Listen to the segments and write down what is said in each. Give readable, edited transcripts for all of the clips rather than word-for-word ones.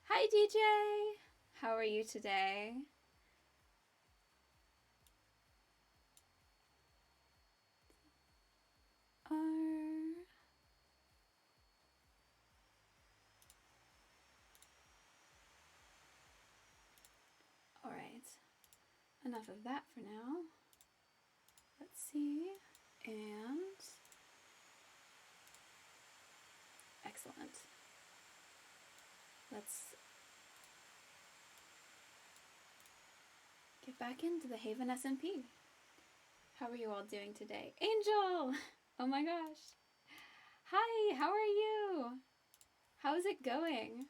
Hi DJ! How are you today? Alright, enough of that for now. Let's see, and excellent. Let's get back into the Haven SMP. How are you all doing today? Angel! Oh my gosh. Hi, how are you? How's it going?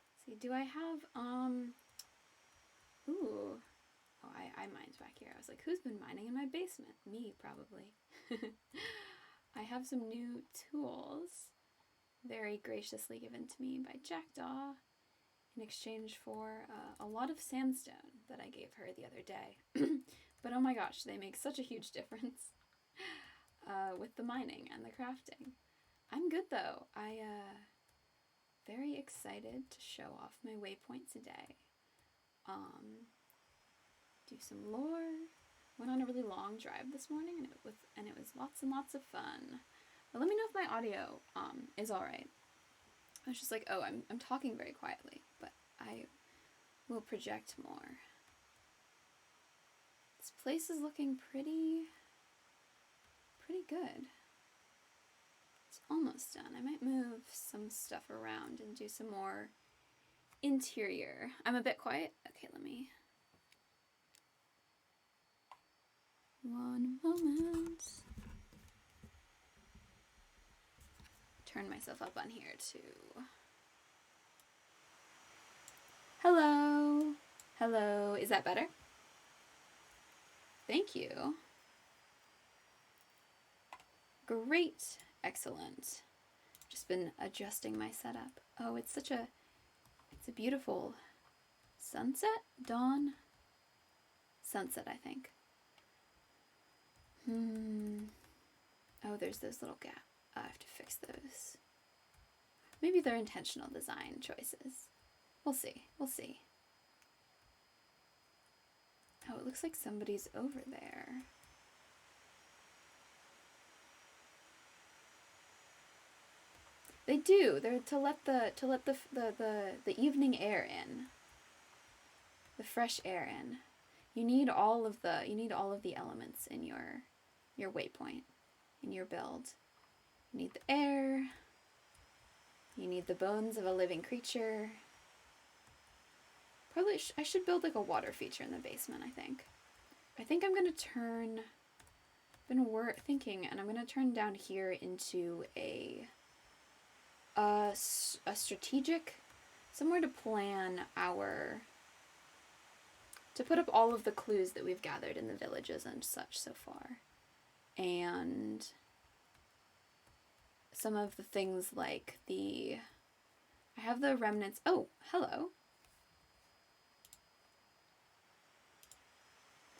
Let's see, do I have, ooh. Oh, I mined back here. I was like, who's been mining in my basement? Me, probably. I have some new tools very graciously given to me by Jackdaw in exchange for a lot of sandstone that I gave her the other day. But oh my gosh, they make such a huge difference with the mining and the crafting. I'm good though. Very excited to show off my waypoint today. Do some lore. Went on a really long drive this morning, and it was lots and lots of fun. But let me know if my audio is all right. I was just like, oh, I'm talking very quietly, but I will project more. This place is looking pretty good. It's almost done. I might move some stuff around and do some more interior. I'm a bit quiet. Okay, let me. One moment. Turn myself up on here too. Hello. Hello. Is that better? Thank you. Great. Excellent. Just been adjusting my setup. Oh, it's a beautiful sunset? Dawn? Sunset, I think. Oh, there's those little gaps. I have to fix those. Maybe they're intentional design choices. We'll see. We'll see. Oh, it looks like somebody's over there. They do. They're to let the evening air in. The fresh air in. You need all of the elements in your waypoint, in your build. You need the air. You need the bones of a living creature. Probably I should build like a water feature in the basement, I think. I think I'm going to turn, thinking, and I'm going to turn down here into a strategic, somewhere to plan to put up all of the clues that we've gathered in the villages and such so far. And some of the things like I have the remnants. Oh, hello.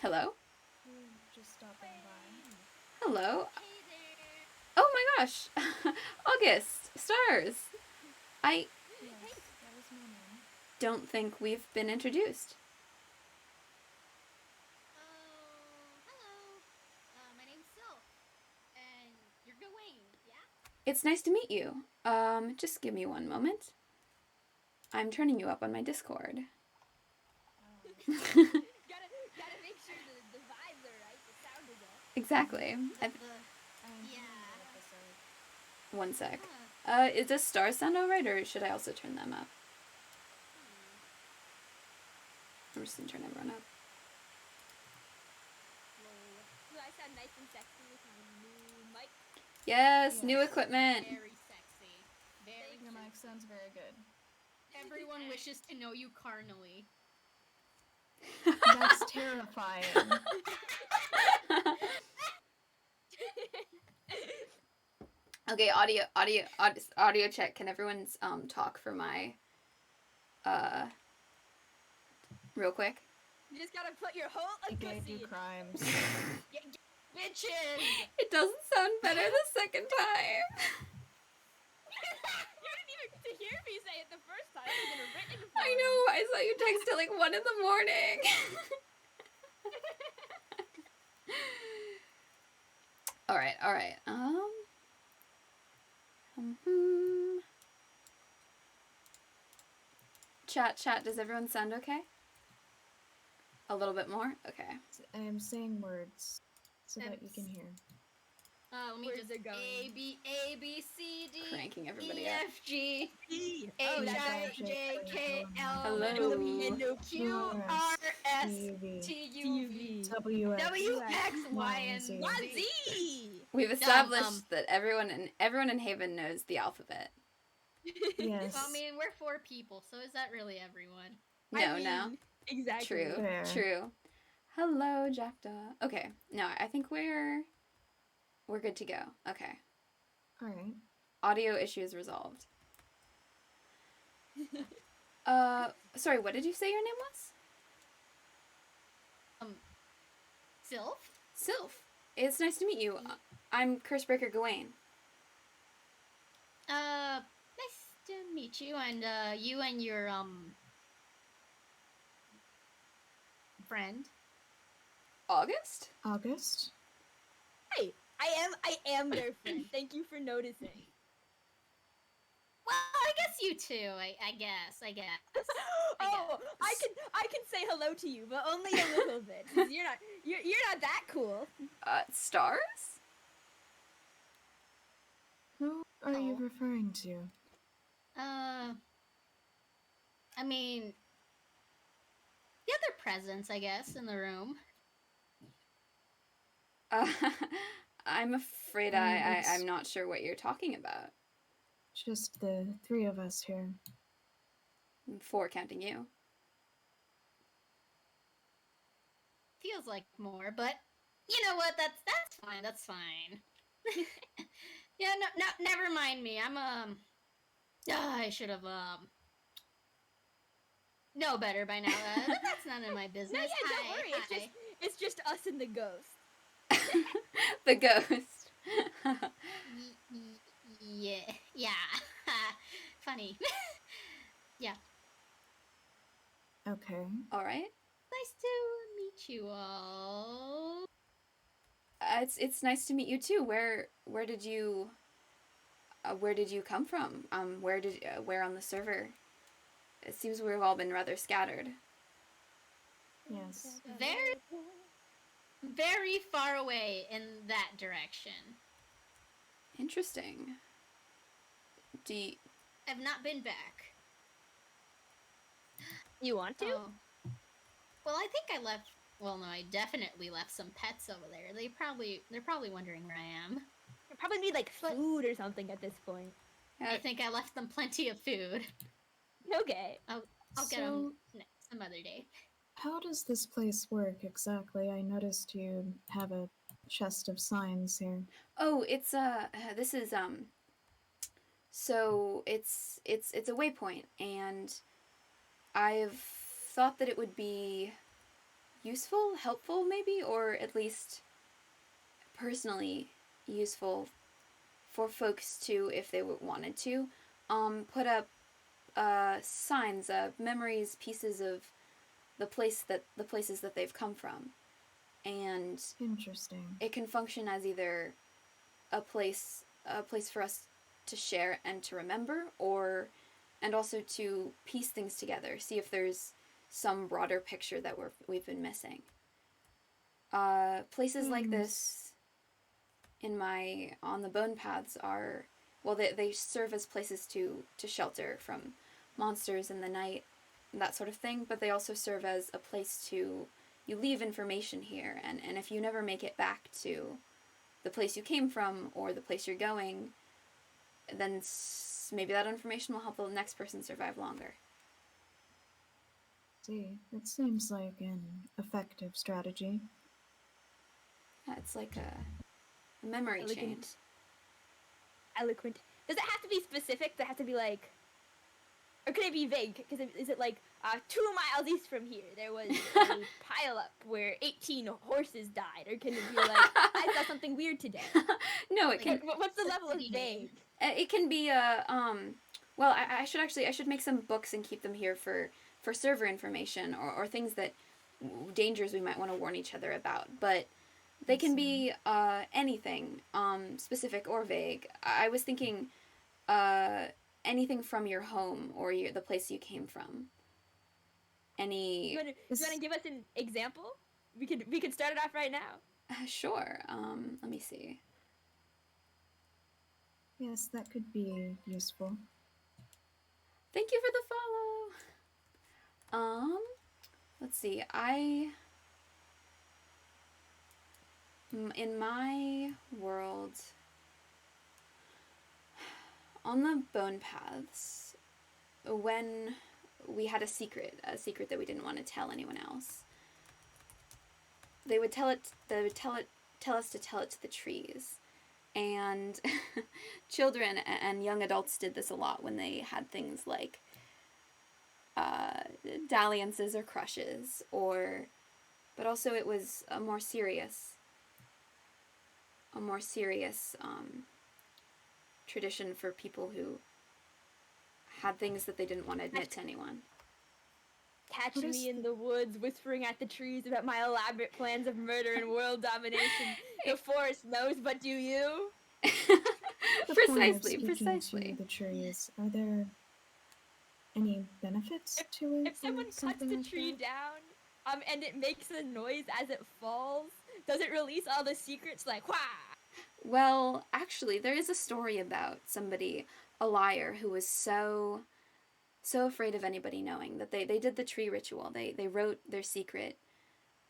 Hello? Just stopping by. Hello. Hey there. Oh my gosh. August. Stars. I Yes, that is my name. don't think we've been introduced. Hello. My name's Sylph, and you're Gawain, yeah? It's nice to meet you. Just give me one moment. I'm turning you up on my Discord. Gotta make sure the vibes are right, the sound is up. Exactly. Yeah. One sec. Huh. Does stars sound alright, or should I also turn them up? I'm just gonna turn everyone up. Do I sound nice and sexy with my new mic? Yes, new equipment. Very sexy. Very Your mic sounds very good. Everyone wishes to know you carnally. That's terrifying. Okay, audio check. Can everyone talk for my real quick? You just gotta put your whole Gay pussy do in. crimes. Bitches! It doesn't sound better the second time. You didn't even do didn't hear me say it the first time. It was in a written form. I know. I saw you text at like 1 in the morning. All right. Chat. Does everyone sound okay? A little bit more. Okay. I am saying words so that you can hear. Let me Where's just it going? A B C D Cranking everybody E up. F G E. H Oh, that's I right. J K L Hello. M N O Q R S T U V W W X Y Y, and and Z. Z. We've established that everyone in Haven knows the alphabet. Yes. Well, I mean, we're 4 people, so is that really everyone? No. Exactly. True. Hello, Jackdaw. Okay. No, I think we're good to go. Okay. Alright. Audio issues resolved. Sorry, what did you say your name was? Sylph? Sylph. It's nice to meet you. I'm cursebreaker Gawain. Nice to meet you, and you and your friend. August? August? Hey, I am their friend. Thank you for noticing. Well, I guess you too. I guess. Oh, I can say hello to you, but only a little bit. 'Cause you're not that cool. Stars? Who are you Oh. referring to? I mean, the other presents, I guess, in the room. I'm afraid it's- I'm not sure what you're talking about. Just the 3 of us here. 4 counting you. Feels like more, but you know what? That's fine. That's fine. Yeah, no, never mind me. I'm I should have know better by now. But that's none of my business. No, yeah, don't Hi, worry. hi. It's just us and the ghost. The ghost. Yeah. Funny. Yeah. Okay. All right. Nice to meet you all. It's nice to meet you too. Where did you come from? Where on the server? It seems we've all been rather scattered. Yes. Very, very far away in that direction. Interesting. I've not been back. You want to? Oh. Well, I think I left. Well, no, I definitely left some pets over there. They're probably wondering where I am. You probably need like But- food or something at this point. I think I left them plenty of food. Okay. I'll get them some other day. How does this place work exactly? I noticed you have a chest of signs here. Oh, it's this is so it's a waypoint, and I've thought that it would be useful, helpful maybe, or at least personally useful for folks to, if they wanted to, put up signs, memories, pieces of the places that they've come from, and Interesting. it can function as either a place for us to share and to remember, and also to piece things together, see if there's some broader picture that we've been missing. Places like this on the bone paths are, well, they serve as places to shelter from monsters in the night, that sort of thing, but they also serve as a place you leave information here, and if you never make it back to the place you came from or the place you're going, then maybe that information will help the next person survive longer. See, it seems like an effective strategy. Yeah, it's like a memory Elegant. chain. Eloquent. Does it have to be specific? Does it have to be like, or could it be vague? Because is it like 2 miles east from here there was a pile up where 18 horses died, or can it be like I saw something weird today? No, it can. What's the level of vague? It can be Well, I should make some books and keep them here for server information or things that dangers we might want to warn each other about. But they can be anything, specific or vague. I was thinking anything from your home or the place you came from. Any? You want to give us an example? We could start it off right now. Sure. Let me see. Yes, that could be useful. Thank you for the follow. Let's see. In my world, on the bone paths, when we had a secret that we didn't want to tell anyone else, they would tell us to tell it to the trees. And children and young adults did this a lot when they had things like dalliances or crushes, but also it was a more serious tradition for people who had things that they didn't want to admit to anyone. Catch me in the woods whispering at the trees about my elaborate plans of murder and world domination. The forest knows, but do you? Precisely. To the trees, are there any benefits to it? If someone cuts the tree down, and it makes a noise as it falls, does it release all the secrets like wah? Well, actually, there is a story about somebody, a liar, who was so afraid of anybody knowing that they did the tree ritual. They wrote their secret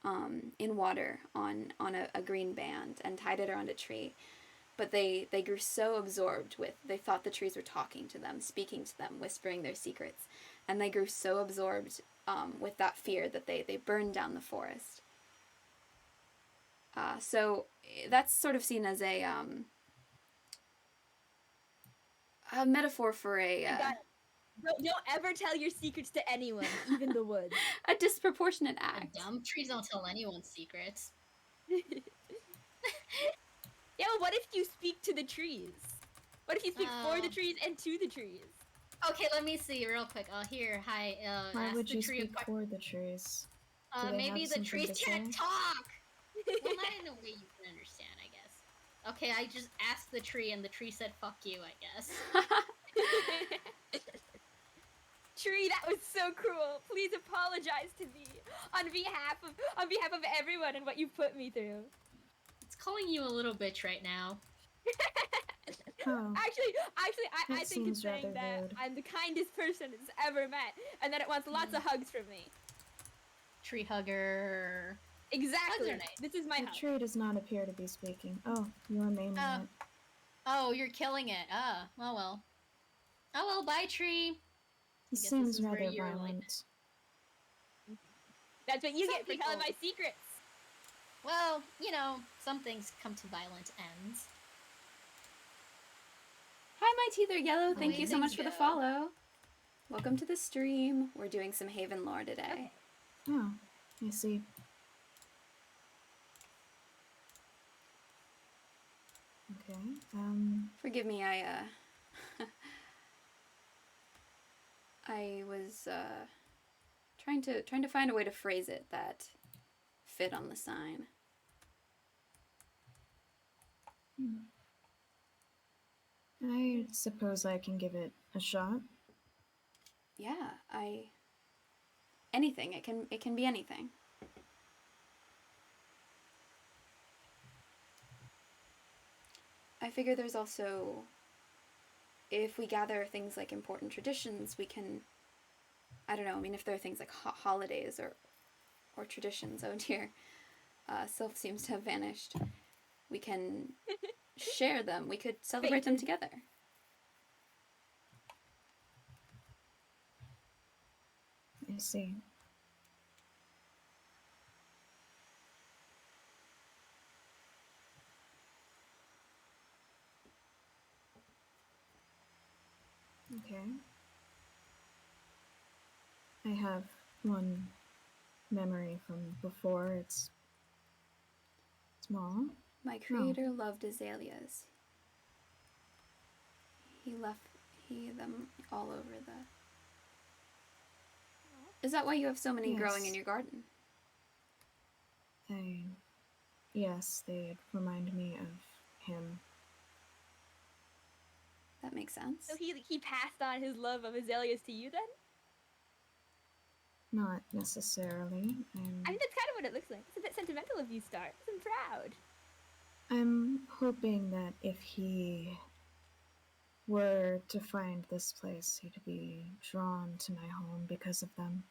in water on a green band and tied it around a tree. But they grew so absorbed they thought the trees were talking to them, speaking to them, whispering their secrets. And they grew so absorbed with that fear that they burned down the forest. So that's sort of seen as a metaphor for Don't ever tell your secrets to anyone, even the woods. a disproportionate act. Dumb trees don't tell anyone's secrets. Yeah, well, what if you speak to the trees? What if you speak for the trees and to the trees? Okay, let me see real quick. Oh, here, hi. Why ask would the you tree speak for the trees? Do they maybe have the something trees to can't say? talk. Well, not in a way you can understand, I guess. Okay, I just asked the tree, and the tree said "fuck you," I guess. Tree, that was so cruel. Please apologize to me on behalf of everyone and what you've put me through. It's calling you a little bitch right now. Oh, Actually, I That think it's seems saying rather that rude. I'm the kindest person it's ever met, and that it wants lots of hugs from me. Tree hugger. Exactly. Hugs are nice. This is my the hug. tree does not appear to be speaking. Oh, you are maiming it. Oh, you're killing it. Oh well. Oh well, bye, tree. It guess this seems is where rather you're, like- violent. That's what you Some get for telling people- my secrets. Well, some things come to violent ends. Hi, my teeth are yellow. Thank you so Amazing much for the show. follow. Welcome to the stream. We're doing some Haven lore today. Oh, I see. Okay. Forgive me, I was trying to find a way to phrase it that fit on the sign. I suppose I can give it a shot. Yeah, anything. It can be anything. I figure there's also, if we gather things like important traditions, we can, I don't know, I mean, if there are things like holidays or traditions, oh dear, Sylph seems to have vanished, we can share them, we could celebrate them together. I see. Okay. I have one memory from before. It's small. My creator loved azaleas. He see them all over the... Is that why you have so many growing in Yes. your garden? Yes, they remind me of him. That makes sense. So he passed on his love of azaleas to you then? Not necessarily. I mean, that's kind of what it looks like. It's a bit sentimental of you, Star. I'm proud. I'm hoping that if he were to find this place, he'd be drawn to my home because of them.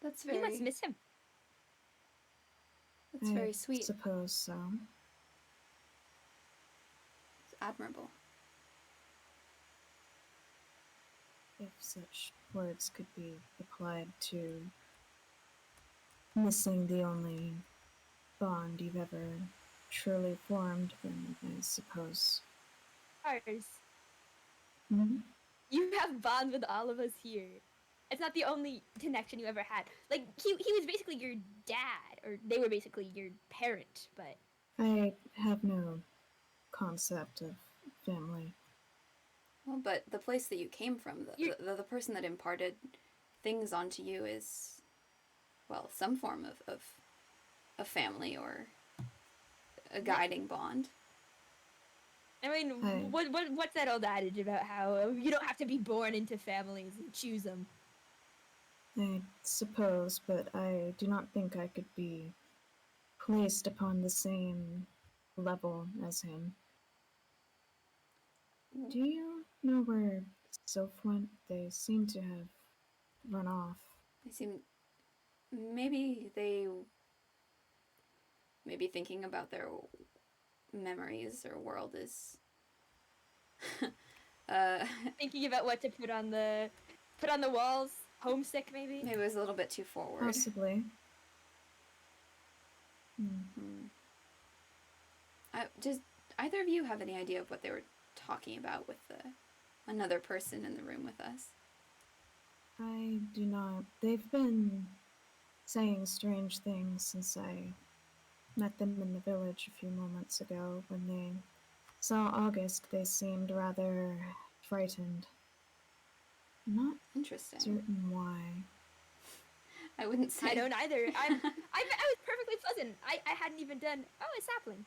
That's You must very, miss him. that's very sweet. I suppose so. It's admirable. If such words could be applied to missing the only bond you've ever truly formed, then I suppose. Ours. Mhm. You have bonds with all of us here. It's not the only connection you ever had. Like, he was basically your dad, or they were basically your parent, but... I have no concept of family. Well, but the place that you came from, the person that imparted things onto you is, well, some form of a family or a guiding bond. I mean, what's that old adage about how you don't have to be born into families and choose them? I suppose, but I do not think I could be placed upon the same level as him. Do you know where Sylph went? They seem to have run off. They seem, maybe thinking about their memories or world is Thinking about what to put on the walls. Homesick, maybe. maybe it was a little bit too forward. Possibly. Does either of you have any idea of what they were talking about with another person in the room with us? I do not. They've been saying strange things since I met them in the village a few moments ago. When they saw August, they seemed rather frightened. Not Interesting. certain why. I wouldn't say. I don't either. I was perfectly pleasant. I hadn't even done. Oh, a sapling.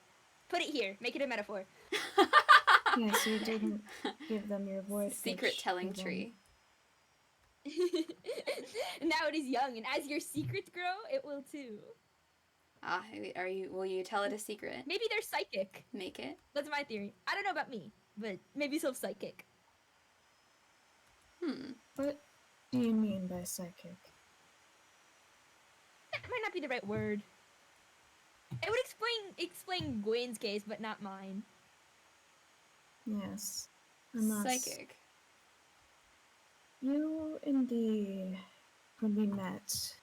Put it here. Make it a metaphor. Yes, you didn't give them your voice. Secret telling tree. Now it is young, and as your secrets grow, it will too. Ah, will you tell it a secret? Maybe they're psychic. Make it? That's my theory. I don't know about me, but maybe Sylph's psychic. What do you mean by psychic? That might not be the right word. It would explain Gawain's case, but not mine. Yes. Unless Psychic. you when we met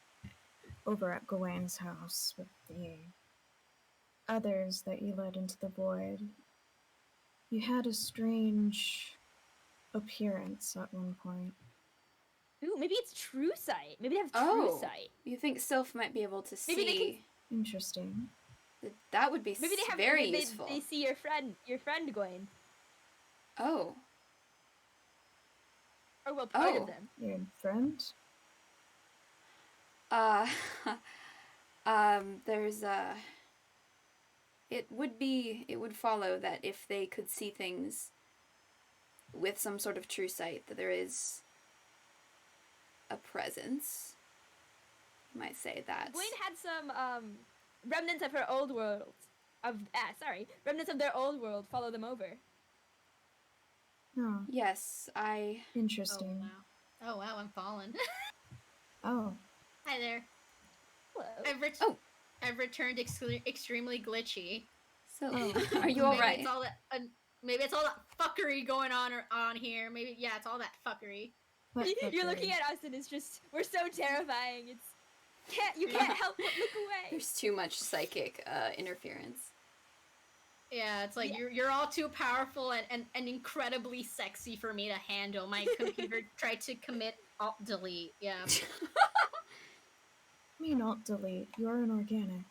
over at Gawain's house with the others that you led into the void, you had a strange appearance at one point. Ooh, maybe it's true sight. Maybe they have true Oh, sight. you think Sylph might be able to Maybe they see? Interesting. That would be Maybe they have very they, useful. They see your friend Gawain, Oh. or well, part Oh. of them. Your friend? There's it would follow that if they could see things with some sort of true sight, that there is a presence. You might say that. Gawain had some remnants of her old world. Remnants of their old world follow them over. Oh, Yes, interesting. Oh wow, I'm fallen. Oh, Hi there. Hello. I've returned extremely glitchy. So, are you all Maybe right? It's all that, maybe it's all that fuckery going on here. Maybe it's all that fuckery. what You're fuckery? looking at us and it's just we're so terrifying. You can't help but look away. There's too much psychic interference. Yeah, it's like Yeah. you're all too powerful and incredibly sexy for me to handle. My computer tried to commit alt delete. Yeah. I mean, alt delete. You're an organic.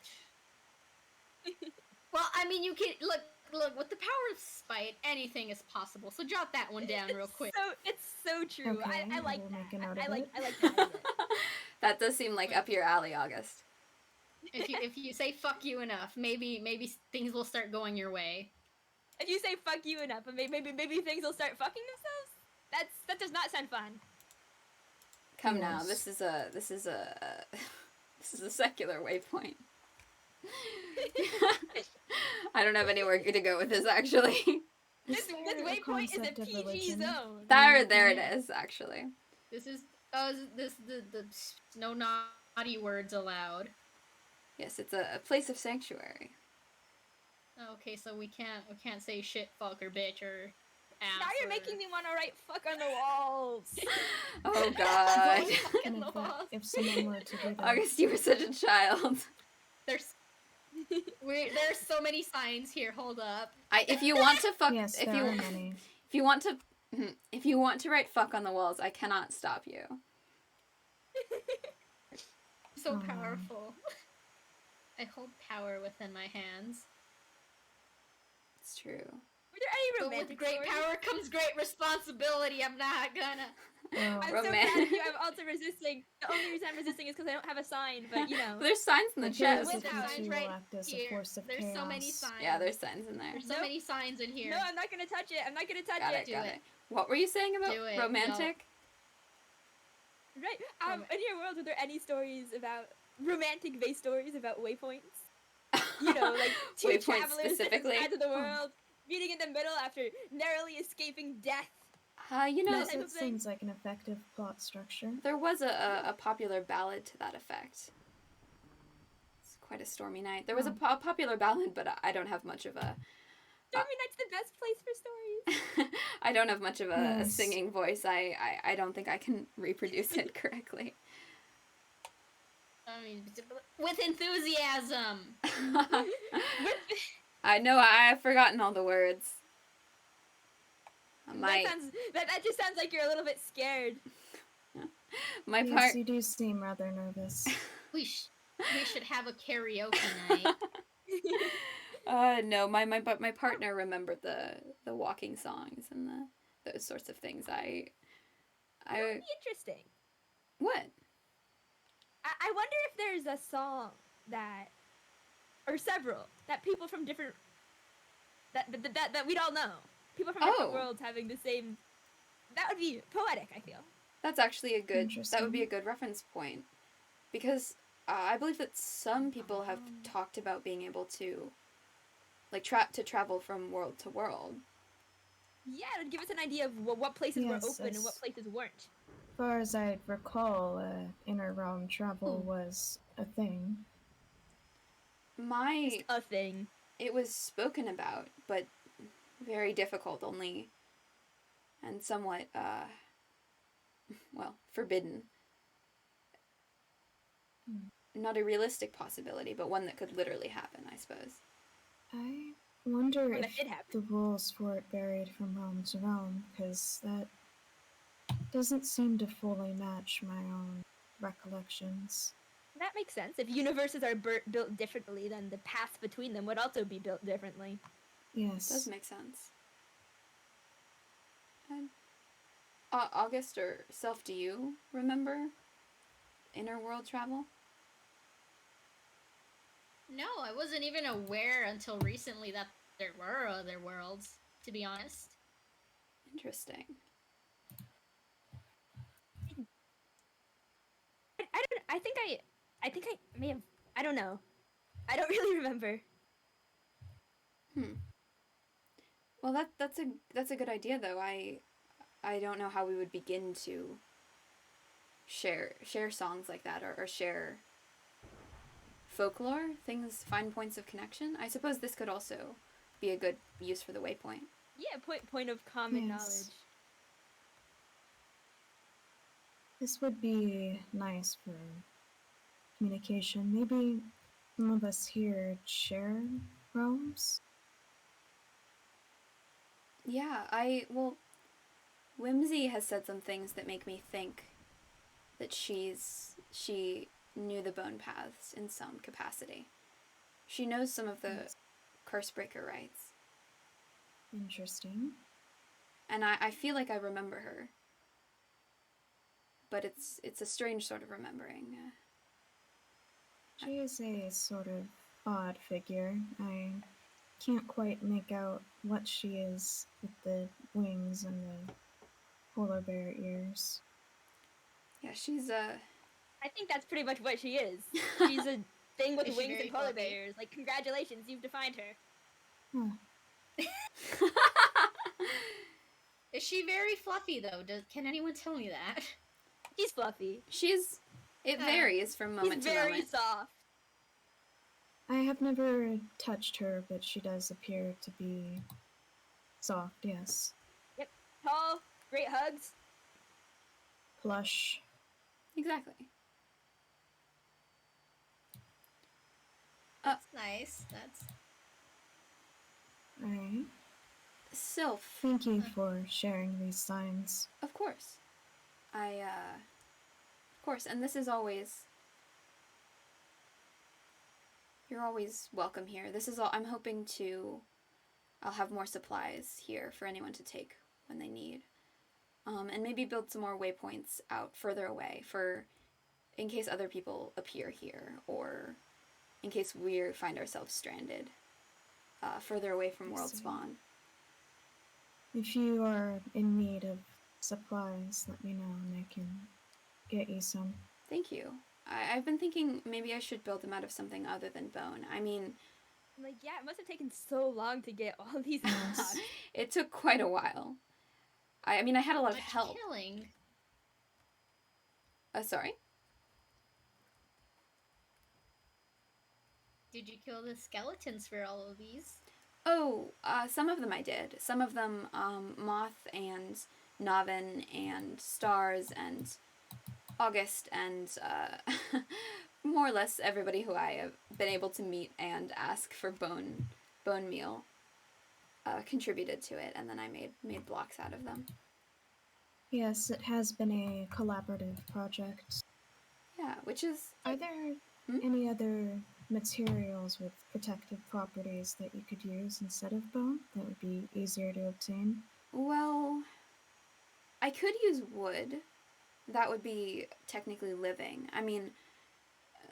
Well, I mean, you can look. look, with the power of spite, anything is possible. So jot that one down real quick. It's so true. Okay, I like we'll that. make a note I of like it. I like that idea. That does seem like up your alley, August. If you say fuck you enough, maybe things will start going your way. If you say fuck you enough, maybe things will start fucking themselves. That does not sound fun. Come now, Yes. this is a this is a secular waypoint. I don't have anywhere to go with this actually. This there a waypoint is a concept of PG religion? zone. There it is actually. This is the no naughty words allowed. Yes, it's a place of sanctuary. Okay, so we can't say shit, fuck, or bitch, or ass. Now you're or... making me want to write "fuck" on the walls. Oh God. Fucking And laws. if someone were to do that, August, you were such a child. There's so many signs here. Hold up. If you want to fuck, yes, if there you are many. if you want to write fuck on the walls, I cannot stop you. So Aw. powerful. I hold power within my hands. It's true. Were there any But romantic with great stories? power comes great responsibility. I'm not gonna. Well, I'm so Romantic. proud of you. I'm also resisting. The only reason I'm resisting is because I don't have a sign. But you know, There's signs in the I feel chest. as if Without you signs two right will act as a here. force of There's chaos. so many signs. Yeah, there's signs in there. There's so Nope. many signs in here. no, I'm not gonna touch it. I'm not gonna touch Got it. it, got Do it. it. What were you saying about Do it, romantic? Right. In your world, were there any stories about romantic-based stories about waypoints? You know, like two Waypoints travelers different specifically? sides of the world, meeting in the middle after narrowly escaping death. You know, That type That of thing. seems like an effective plot structure. there was a popular ballad to that effect. It's quite a stormy night. There was a popular ballad, but I don't have much of a Stormy Night's the best place for stories. I don't have much of a Yes. singing voice. I don't think I can reproduce it correctly. I mean, with enthusiasm. I know I've forgotten all the words. My That just sounds like you're a little bit scared. my Yes, part. you do seem rather nervous. We should have a karaoke night. No, my partner remembered the walking songs and those sorts of things. That would I be interesting. what? I wonder if there's a song that, or several, that people from different, that we'd all know. People from different Oh. worlds having the same. That would be poetic, I feel. That's actually a good. That would be a Interesting. good reference point, because I believe that some people have talked about being able to, like, travel from world to world. Yeah, it would give us an idea of what places Yes, were open and yes. what places weren't. As far as I recall, inner realm travel was a thing. A thing. It was spoken about, but very difficult only, and somewhat forbidden. Not a realistic possibility, but one that could literally happen, I suppose. I wonder Well, that if did happen. the rules for it varied from realm to realm, because that doesn't seem to fully match my own recollections. That makes sense. If universes are built differently, then the paths between them would also be built differently. Yes. Does make sense. And, August or Sylph, do you remember inner world travel? No, I wasn't even aware until recently that there were other worlds, to be honest. Interesting. I think I may have. I don't know. I don't really remember. Well, that's a good idea though. I don't know how we would begin to share songs like that or share folklore, things, find points of connection. I suppose this could also be a good use for the waypoint. Yeah, point of common Yes. knowledge. This would be nice for communication. Maybe some of us here share realms? Yeah, Whimsy has said some things that make me think that she knew the bone paths in some capacity. She knows some of the cursebreaker rites. Interesting. And I feel like I remember her. But it's a strange sort of remembering. She is a sort of odd figure. I can't quite make out what she is with the wings and the polar bear ears. Yeah, she's I think that's pretty much what she is. She's a thing with Is she wings very and polar fluffy? bears. Like, congratulations, you've defined her. Huh. Is she very fluffy though? Can anyone tell me that? She's fluffy. it varies from moment She's to very moment. soft. I have never touched her, but she does appear to be soft, yes. Yep. Tall, great hugs. Plush. Exactly. That's nice. That's Alright. Sylph, Thank you for sharing these signs. of course. Of course, and this is always... You're always welcome here. This is all... I'm hoping to... I'll have more supplies here for anyone to take when they need. And maybe build some more waypoints out further away in case other people appear here, or in case we find ourselves stranded further away from I world see. spawn. If you are in need of supplies, let me know and I can get you some. Thank you. I've been thinking maybe I should build them out of something other than bone. I mean, I'm like, yeah, it must have taken so long to get all these blocks. it took quite a while. I mean, I had a lot of much help. killing. Sorry? Did you kill the skeletons for all of these? Oh, some of them I did. Some of them, Moth and Navin and Stars and August and more or less everybody who I have been able to meet and ask for bone meal contributed to it, and then I made blocks out of them. Yes, it has been a collaborative project. Yeah, which is... Are there Hmm? any other materials with protective properties that you could use instead of bone that would be easier to obtain? Well, I could use wood. That would be technically living. I mean,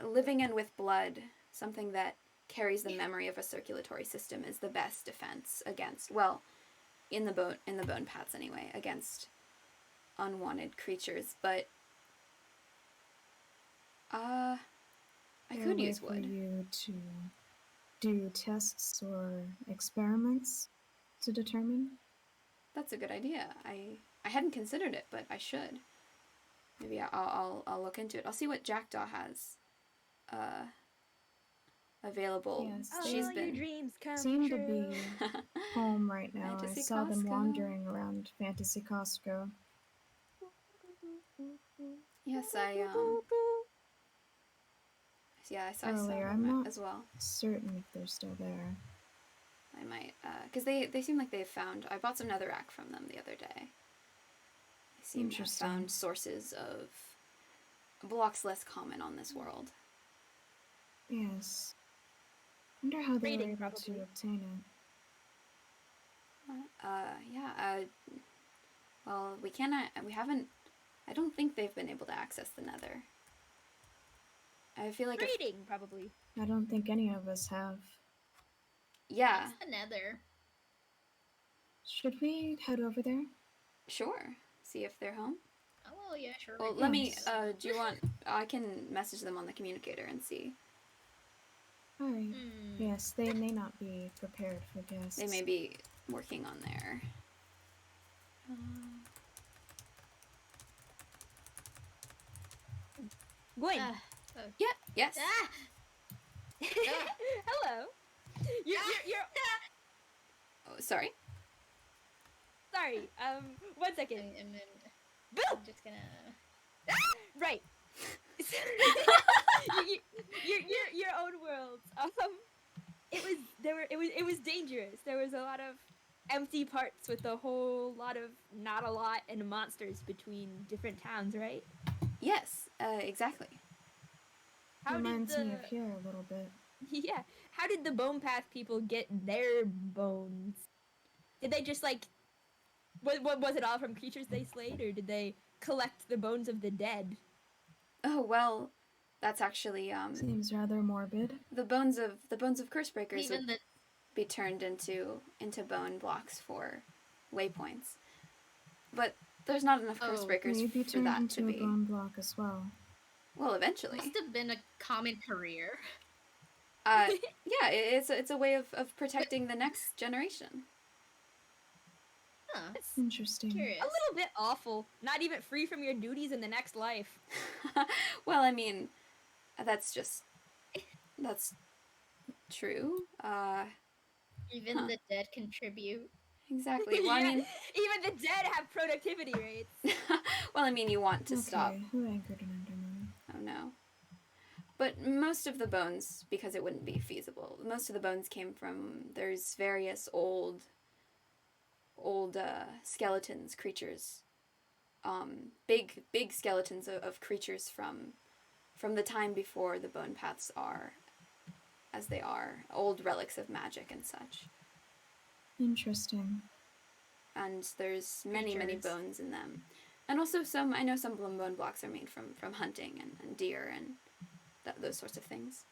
living and with blood, something that carries the memory of a circulatory system, is the best defense against, well, in the bone paths anyway, against unwanted creatures. But I Is there could a way use for wood. you to do tests or experiments to determine? That's a good idea. I hadn't considered it, but I should. Maybe I'll look into it. I'll see what Jackdaw has available. Yes, Oh, She's your been dreams come Seem true. to be home right now. I Fantasy saw them Costco. wandering around Fantasy Costco. Yes, yeah, I saw Earlier. I'm them not as well. certain if they're still there. I might, because they seem like they've found... I bought some netherrack from them the other day. They seem to have Interesting. found sources of blocks less common on this world. Yes. Wonder how they were Raiding, able probably. to obtain it. Yeah, well, we haven't... I don't think they've been able to access the nether. I feel like... Raiding, probably. I don't think any of us have. Yeah, What's the nether? Should we head over there? sure. See if they're home. Oh, well, yeah, sure. Well, we let can. me, do you want... I can message them on the communicator and see. Alright. Hmm. Yes, they may not be prepared for guests. They may be working on their... Gwen. Oh. Yeah, yes. Ah! Hello. You're. Oh, sorry. Sorry. 1 second. And then Boo. I'm just gonna. Right. your own worlds. It was dangerous. There was a lot of empty parts with a whole lot of not a lot and monsters between different towns, right? Yes, exactly. How Reminds did me of here a little bit. Yeah. How did the Bone Path people get their bones? Did they just like, what was it all from creatures they slayed, or did they collect the bones of the dead? Oh well, that's actually Seems rather morbid. the bones of cursebreakers Even would the be turned into bone blocks for waypoints. But there's not enough Oh. cursebreakers They'd be for turned that into to a be. bone block as well. Well, eventually. must have been a common career. Yeah, it's a way of protecting the next generation. Huh. It's Interesting. Curious. a little bit awful. Not even free from your duties in the next life. Well, I mean, that's true. Even Huh. the dead contribute. Exactly. Well, I Yeah, mean, even the dead have productivity rates. well, I mean, you want to stop. Okay, who anchored an Enderman? Oh no. But most of the bones, because it wouldn't be feasible, most of the bones came from, there's various old skeletons, creatures, big skeletons of creatures from the time before the bone paths are as they are, old relics of magic and such. Interesting. And there's many Creatures. bones in them. And also I know some bone blocks are made from hunting and deer and those sorts of things.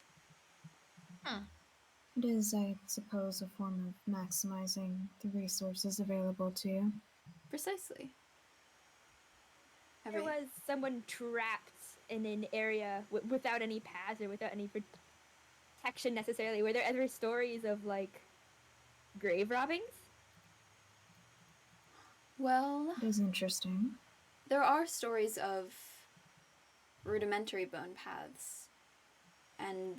Huh. It is, I suppose, a form of maximizing the resources available to you. Precisely. There was someone trapped in an area without any paths or without any protection necessarily. Were there ever stories of like grave robbings? Well, It is interesting. there are stories of rudimentary bone paths and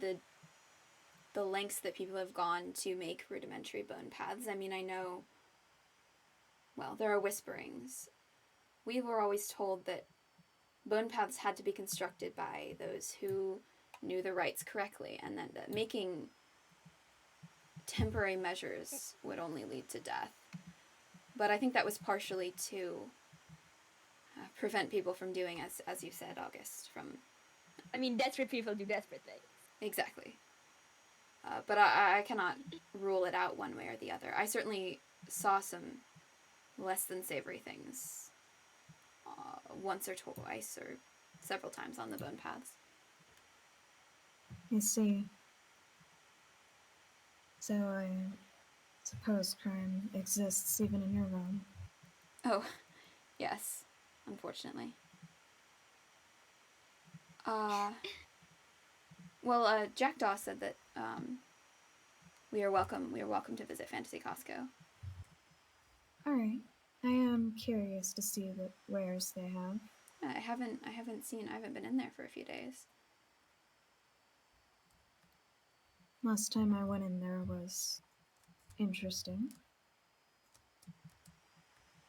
the lengths that people have gone to make rudimentary bone paths. I mean, I know, well, there are whisperings. We were always told that bone paths had to be constructed by those who knew the rites correctly, and that making temporary measures would only lead to death. But I think that was partially to prevent people from doing, as you said, August, from... I mean, desperate people do desperate things. Exactly. But I cannot rule it out one way or the other. I certainly saw some less than savory things once or twice or several times on the bone paths. I see. So I suppose crime exists even in your realm. Oh, yes, unfortunately. Well, Jackdaw said that we are welcome to visit Fantasy Costco. Alright. I am curious to see what wares they have. I haven't been in there for a few days. Last time I went in there was interesting.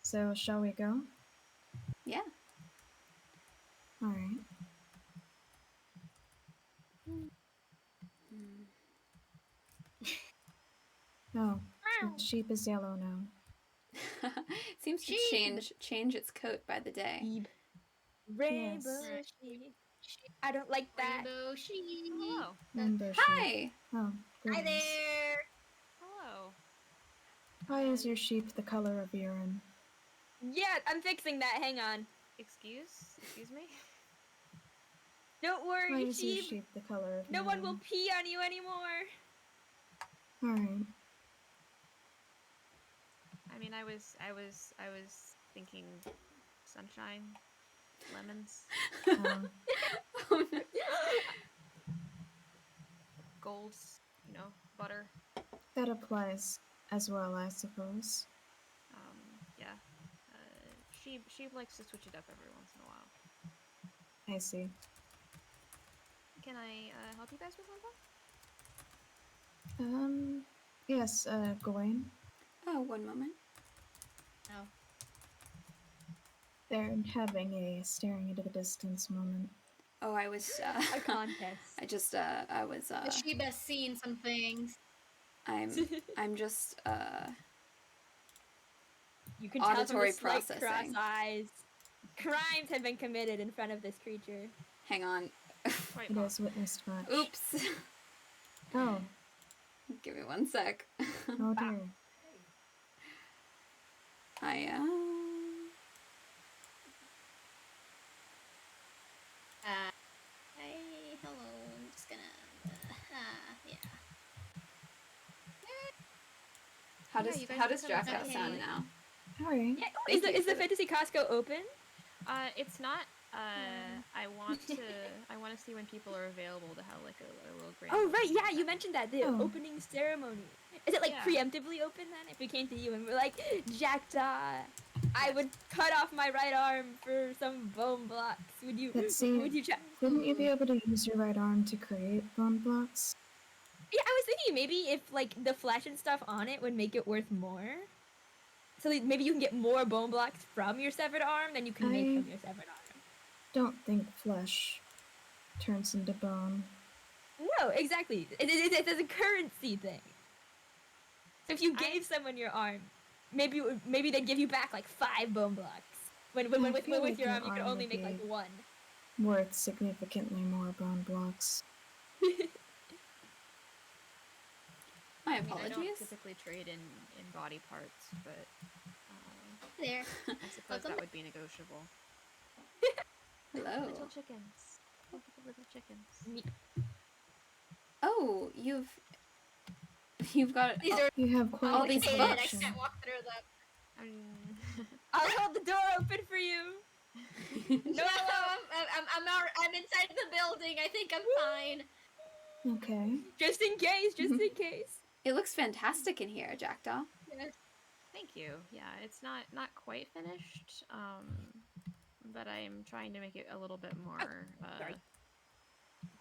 So, shall we go? Yeah. Alright. Oh, the sheep is yellow now. Seems to Sheep. change its coat by the day. Sheep. Rainbow Yes. sheep. I don't like that. Rainbow sheep. Hello. Rainbow sheep. Hi! Oh, Hi goodness. there. Hello. Why is your sheep the color of urine? Yeah, I'm fixing that. Hang on. Excuse me? Don't Why worry, is your sheep. sheep the color of No urine? one will pee on you anymore. Alright. I mean, I was thinking sunshine, lemons, Oh, no. golds, butter. That applies as well, I suppose. Yeah. She likes to switch it up every once in a while. I see. Can I help you guys with something? Yes, Gawain. Oh, one moment. Oh. They're having a staring into the distance moment. Oh, I was, A contest. I was, The sheep has seen some things. I'm just, You can tell from the auditory slight processing. cross eyes. Crimes have been committed in front of this creature. hang on. Wait, It Mom. has witnessed much. Oops. Oh, Give me one sec. oh dear. Hello. I'm just gonna. Yeah. How Yeah, does you guys how can does come up Draco with sound me. now? Alright. Yeah. Thank you Is the for the- Fantasy Costco open? It's not. I want to see when people are available to have like a little grand. Oh right, opening yeah, of you that. mentioned that the Oh. opening ceremony. Is it like Yeah. preemptively open then? If we came to you and we're like, Jackdaw, I Yes. would cut off my right arm for some bone blocks. Would you? That seems- Would you? Wouldn't you be able to use your right arm to create bone blocks? Yeah, I was thinking maybe if like the flesh and stuff on it would make it worth more. So like, maybe you can get more bone blocks from your severed arm than you can make from your severed arm. Don't think flesh turns into bone. No, exactly. It's a currency thing. So if you gave someone your arm, maybe they'd give you back like 5 bone blocks. When I with feel like your your arm, you could arm only would make like be- 1. Worth significantly more bone blocks. My I mean, I don't apologies. typically trade in body parts, but There. I suppose Welcome that would be negotiable. Hello. Little chickens. Little chickens. Oh, you've got These oh, are You have quite all a these complicated. I books. can't walk through them. I'll hold the door open for you. No, I'm inside the building. I think I'm fine. Okay. Just in case, just in case. It looks fantastic in here, Jackdaw. Thank you. Yeah, it's not quite finished, but I'm trying to make it a little bit more sorry.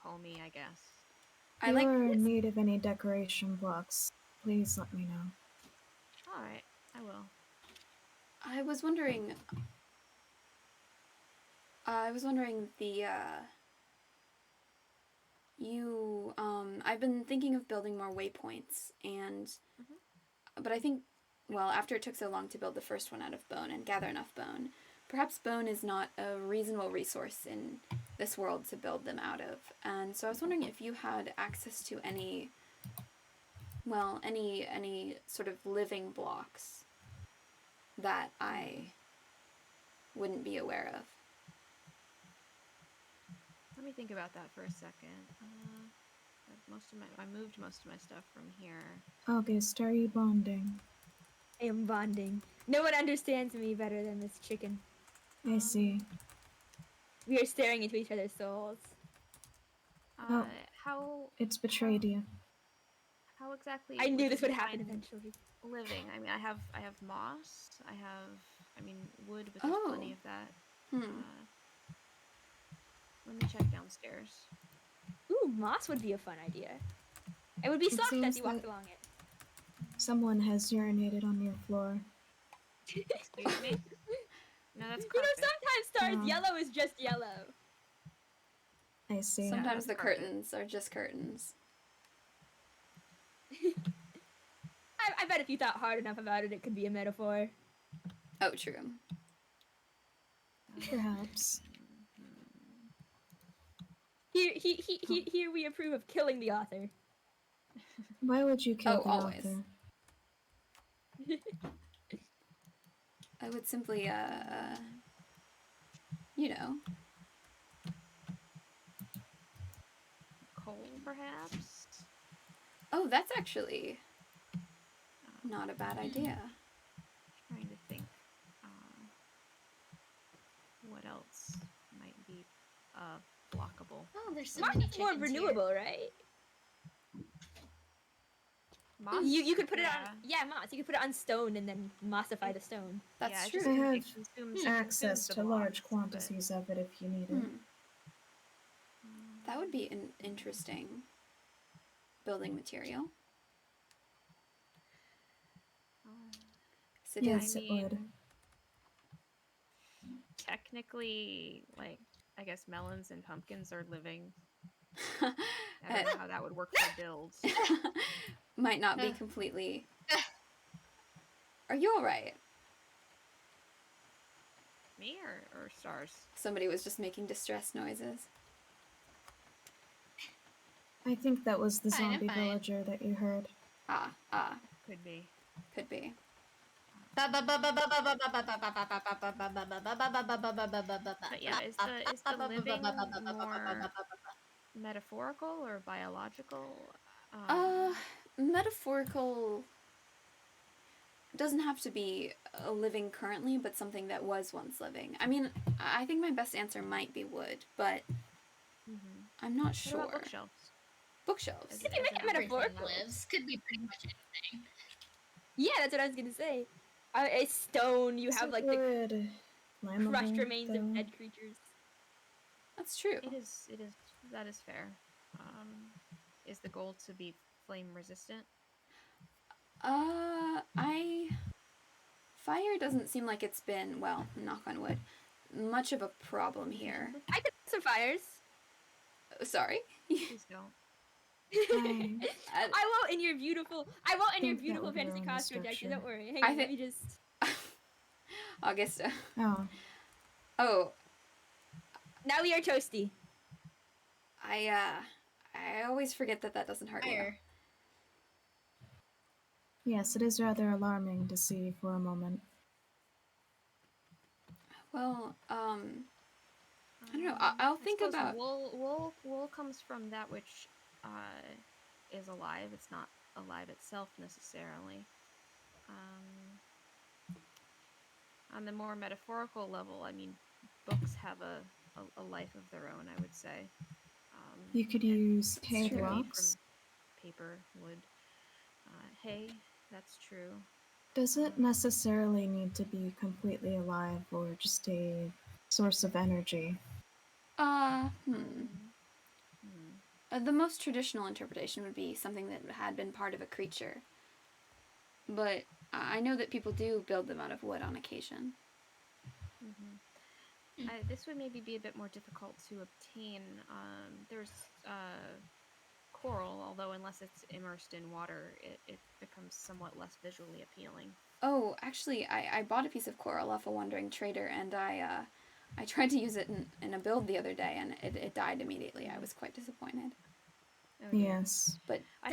homey, I guess. I If like you are in need of any decoration blocks, please let me know. All right, I will. I was wondering the I've been thinking of building more waypoints and but I think well, after it took so long to build the first one out of bone and gather enough bone, perhaps bone is not a reasonable resource in this world to build them out of. And so I was wondering if you had access to any sort of living blocks that I wouldn't be aware of. Let me think about that for a second. I moved most of my stuff from here. August, are you bonding? I am bonding. No one understands me better than this chicken. I see. We are staring into each other's souls. Oh. How It's betrayed you. how exactly? I knew would this you would happen define eventually. Living. I mean, I have moss. I have wood, but there's plenty of that. Let me check downstairs. Ooh, moss would be a fun idea. It would be It soft as seems you walked that- along it. Someone has urinated on your floor. Excuse me. No, that's You know, carpet. sometimes stars Oh. yellow is just yellow. I see. Sometimes the that's carpet. curtains are just curtains. I bet if you thought hard enough about it, it could be a metaphor. Oh, true. Perhaps. Here we approve of killing the author. Why would you kill Oh, the always. author? I would simply, you know, Coal, perhaps. oh, that's actually not a bad idea. Trying to think. What else might be blockable? Oh, there's so Moss many is more chickens here. renewable, right? Moss. You could put it yeah. on moss. You could put it on stone and then mossify the stone. That's Yeah, it true. just- I it have consumes Access the to large blocks, quantities of it if you need it. That would be an interesting building material. So Yes, I it would. mean, technically, like, I guess melons and pumpkins are living. I don't know how that would work for builds. might not be completely. Are you all right? Me or stars? Somebody was just making distress noises. I think that was the Fine, I'm zombie fine. villager that you heard. Ah, Could be. could be. But yeah, is the living more metaphorical or biological? Metaphorical doesn't have to be a living currently, but something that was once living. I mean, I think my best answer might be wood, but I'm not What sure. about bookshelves? Bookshelves. As- Could you as make an it everything metaphorical? Lives could be pretty much anything. Yeah, that's what I was gonna say. A stone, you Is have it like the wood crushed flammable, remains of though? dead creatures. That's true. It is. That is fair. Is the goal to be flame resistant? Fire doesn't seem like it's been, well, knock on wood, much of a problem here. I could put some fires. Sorry? Please don't. I won't in your beautiful. I won't in your think that beautiful would fantasy ruin the costume, Jackson. structure. Don't worry. Hang I on, let thi- me just. Augusta. Oh, Oh, Now we are toasty. I always forget that doesn't hurt you. Fire. yes, it is rather alarming to see for a moment. Well, I don't know. I'll think suppose about. wool comes from that which is alive. It's not alive itself necessarily. On the more metaphorical level, I mean, books have a life of their own, I would say. You could use hay true. Made blocks. from paper, wood, hay. That's true. Does it necessarily need to be completely alive or just a source of energy? The most traditional interpretation would be something that had been part of a creature. But I know that people do build them out of wood on occasion. This would maybe be a bit more difficult to obtain. There's coral, although unless it's immersed in water, it becomes somewhat less visually appealing. Oh, actually, I bought a piece of coral off a wandering trader, and I tried to use it in a build the other day, and it died immediately. I was quite disappointed. Oh, dear. Yes. But I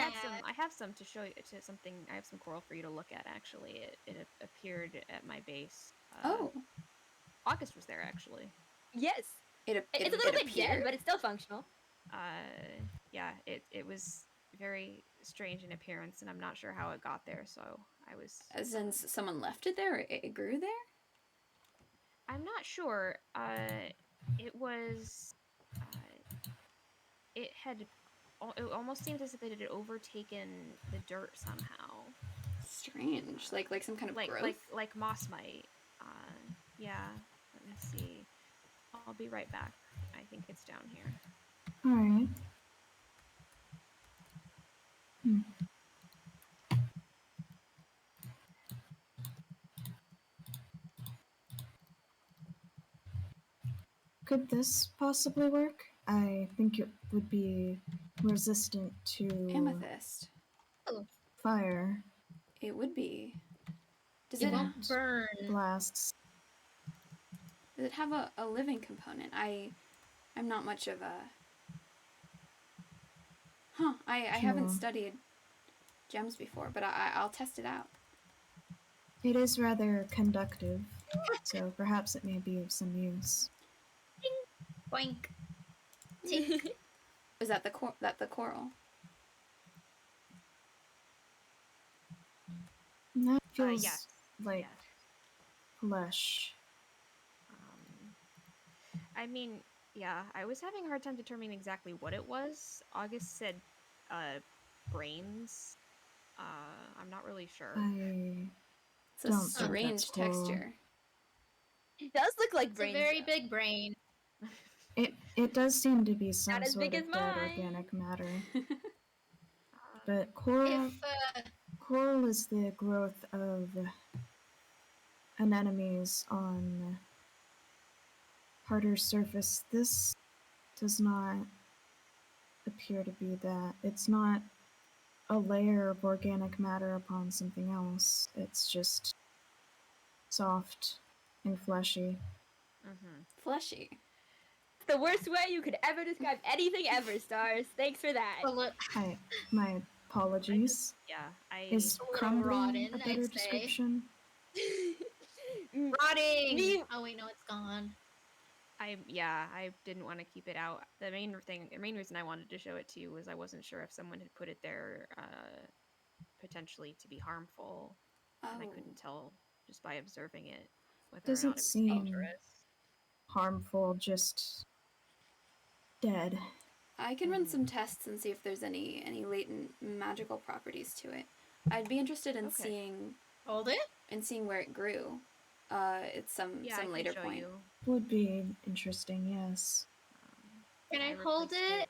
have some to show you. To something. I have some coral for you to look at. Actually, it appeared at my base. August was there actually. Yes. it's It's a little bit dead, but it's still functional. Yeah, it was very strange in appearance, and I'm not sure how it got there. So I was. As in someone left it there, or it grew there? I'm not sure. It was. It had. It almost seemed as if it had overtaken the dirt somehow. Strange, like some kind of growth. Like moss might. Yeah. Let me see. I'll be right back. I think it's down here. All right. Could this possibly work? I think it would be resistant to Amethyst. fire, It would be. Does It it won't burn. blasts. Does it have a living component? I'm not much of a. I haven't Sure. studied gems before, but I'll test it out. It is rather conductive, so perhaps it may be of some use. Boink. Is that the coral? And that feels Yes. like Yes. flesh. I mean, yeah, I was having a hard time determining exactly what it was. August said, brains. I'm not really sure. It's a Don't think strange that's coral. texture. It does look like It's a brains. very though. big brain. It does seem to be some Not as sort big of as dead mine. organic matter. But coral is the growth of anemones on harder surface. This does not appear to be that. It's not a layer of organic matter upon something else. It's just soft and fleshy. Fleshy. The worst way you could ever describe anything ever, Stars. Thanks for that. My apologies. Yeah, Is A little crumbling rotten, a better I'd say. description? Rotting. Me- Oh wait, no, it's gone. I didn't want to keep it out. The main reason I wanted to show it to you was I wasn't sure if someone had put it there potentially to be harmful, and I Oh. couldn't tell just by observing it whether Does or it not it was seem- dangerous. Harmful, just dead. I can run some tests and see if there's any latent magical properties to it. I'd be interested in Okay. Hold it. seeing where it grew. It's some Yeah, I can later show point. you. Would be interesting, yes. Can I replaced hold it?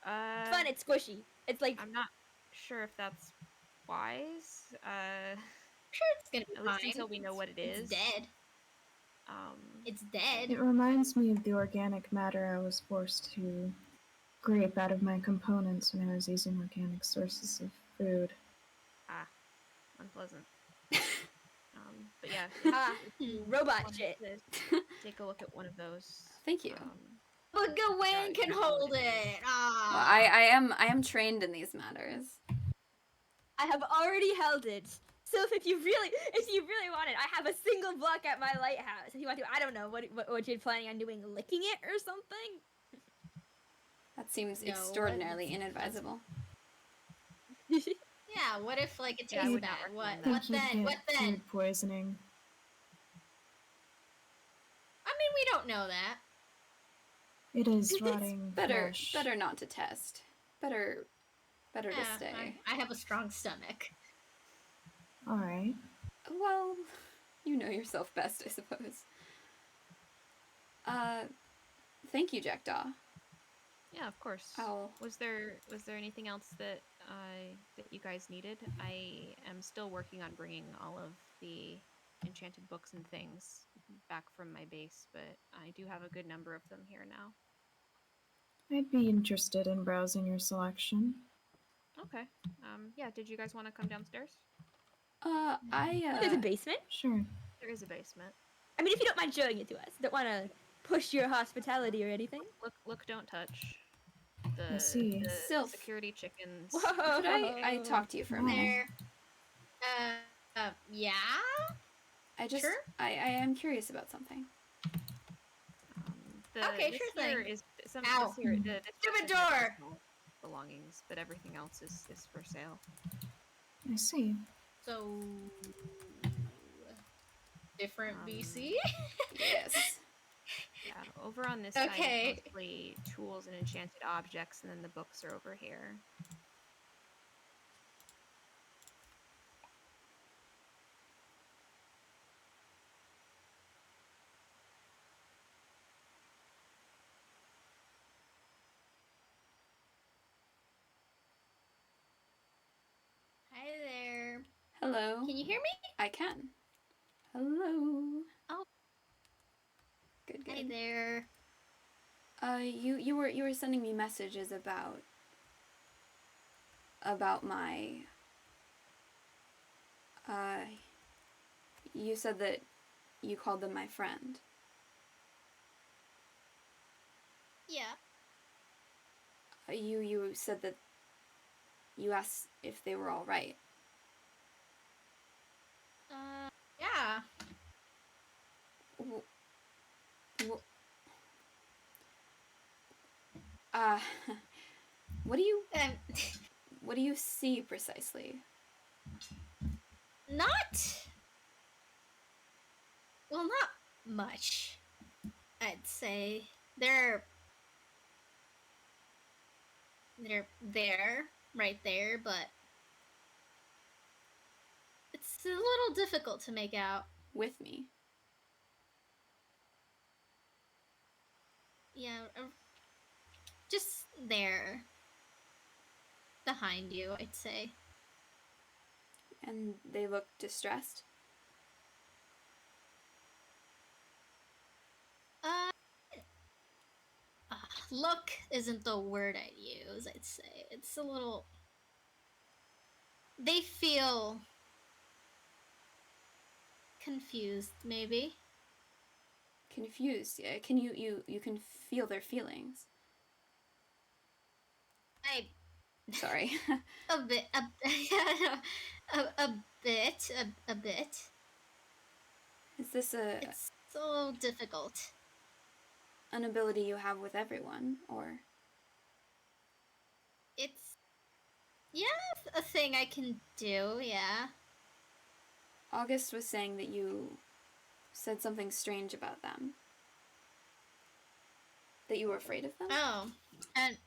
It's fun. It's squishy. It's like I'm not sure if that's wise. Sure, it's gonna be At fine. least until we know what it is. It's dead. It's dead. It reminds me of the organic matter I was forced to scrape out of my components when I was using organic sources of food. Unpleasant. But yeah, robot wanted shit. to take a look at one of those. Thank you. But Gawain can hold it. Well, Ah. I am trained in these matters. I have already held it. Sylph, if you really want it, I have a single block at my lighthouse. If you want to, I don't know what you're planning on doing, licking it or something. That seems No, extraordinarily inadvisable. Yeah. What if like it Yeah, I tastes would not bad? recommend What that. Think you'd then? get What then? food poisoning. I mean, we don't know that. It is rotting Better flesh. not to test. Better to Yeah, stay. I have a strong stomach. All right. Well, you know yourself best, I suppose. Thank you, Jackdaw. Yeah, of course. I'll... Was there anything else that that you guys needed? I am still working on bringing all of the enchanted books and things back from my base, but I do have a good number of them here now. I'd be interested in browsing your selection. Okay. Yeah, did you guys want to come downstairs? There's a basement. Sure. There is a basement. I mean, if you don't mind showing it to us, don't want to push your hospitality or anything. Look, don't touch. I see. The Sylph. security chickens. Whoa. Could I talk to you for a minute? There. Yeah. I just... Sure. I am curious about something. Okay, this sure here thing. is some Ow. this here, this Stupid is my door! personal belongings, but everything else is for sale. I see. So different BC. Yes. Yeah, over on this Okay. side, mostly tools and enchanted objects, and then the books are over here. Hi there. Hello. Can you hear me? I can. Hello. Oh. Good, Hi good. there. You were sending me messages about my you said that you called them my friend. Yeah. You said that you asked if they were all right. Yeah. W- w- what do you see precisely? Not much, I'd say. They're there, right there, but it's a little difficult to make out. With me. Yeah, just there. Behind you, I'd say. And they look distressed? Look isn't the word I'd use, I'd say. It's a little... They feel... confused, maybe. Confused. Yeah. Can you can feel their feelings? Sorry. A bit. A bit. Is this It's so difficult. an ability you have with everyone, or? It's a thing I can do, yeah. August was saying that you said something strange about them. That you were afraid of them? Oh, and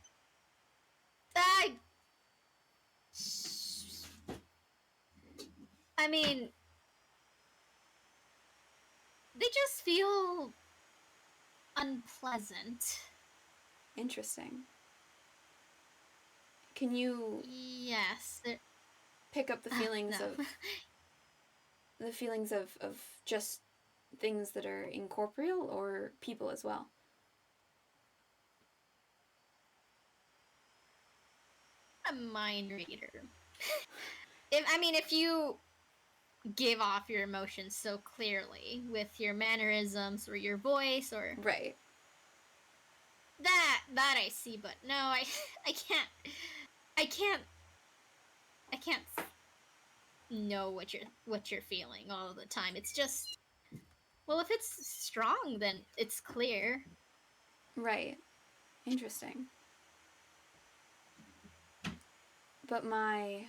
I mean, they just feel unpleasant. Interesting. Can you Yes. pick up the feelings No. of just things that are incorporeal or people as well? A mind reader. If you give off your emotions so clearly with your mannerisms or your voice or Right. that I see, but no, I can't know what you're feeling all the time. It's just, well, if it's strong, then it's clear. Right. Interesting. But my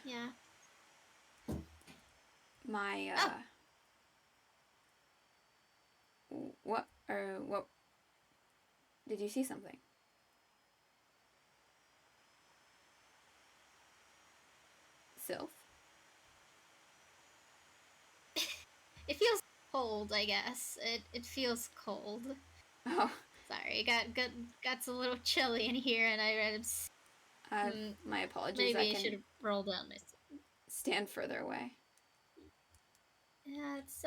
what did you see something? Sylph? It feels cold, I guess. It feels cold. Oh. Sorry, got a little chilly in here, and My apologies. maybe I should have rolled down my. Stand further away. Yeah, it's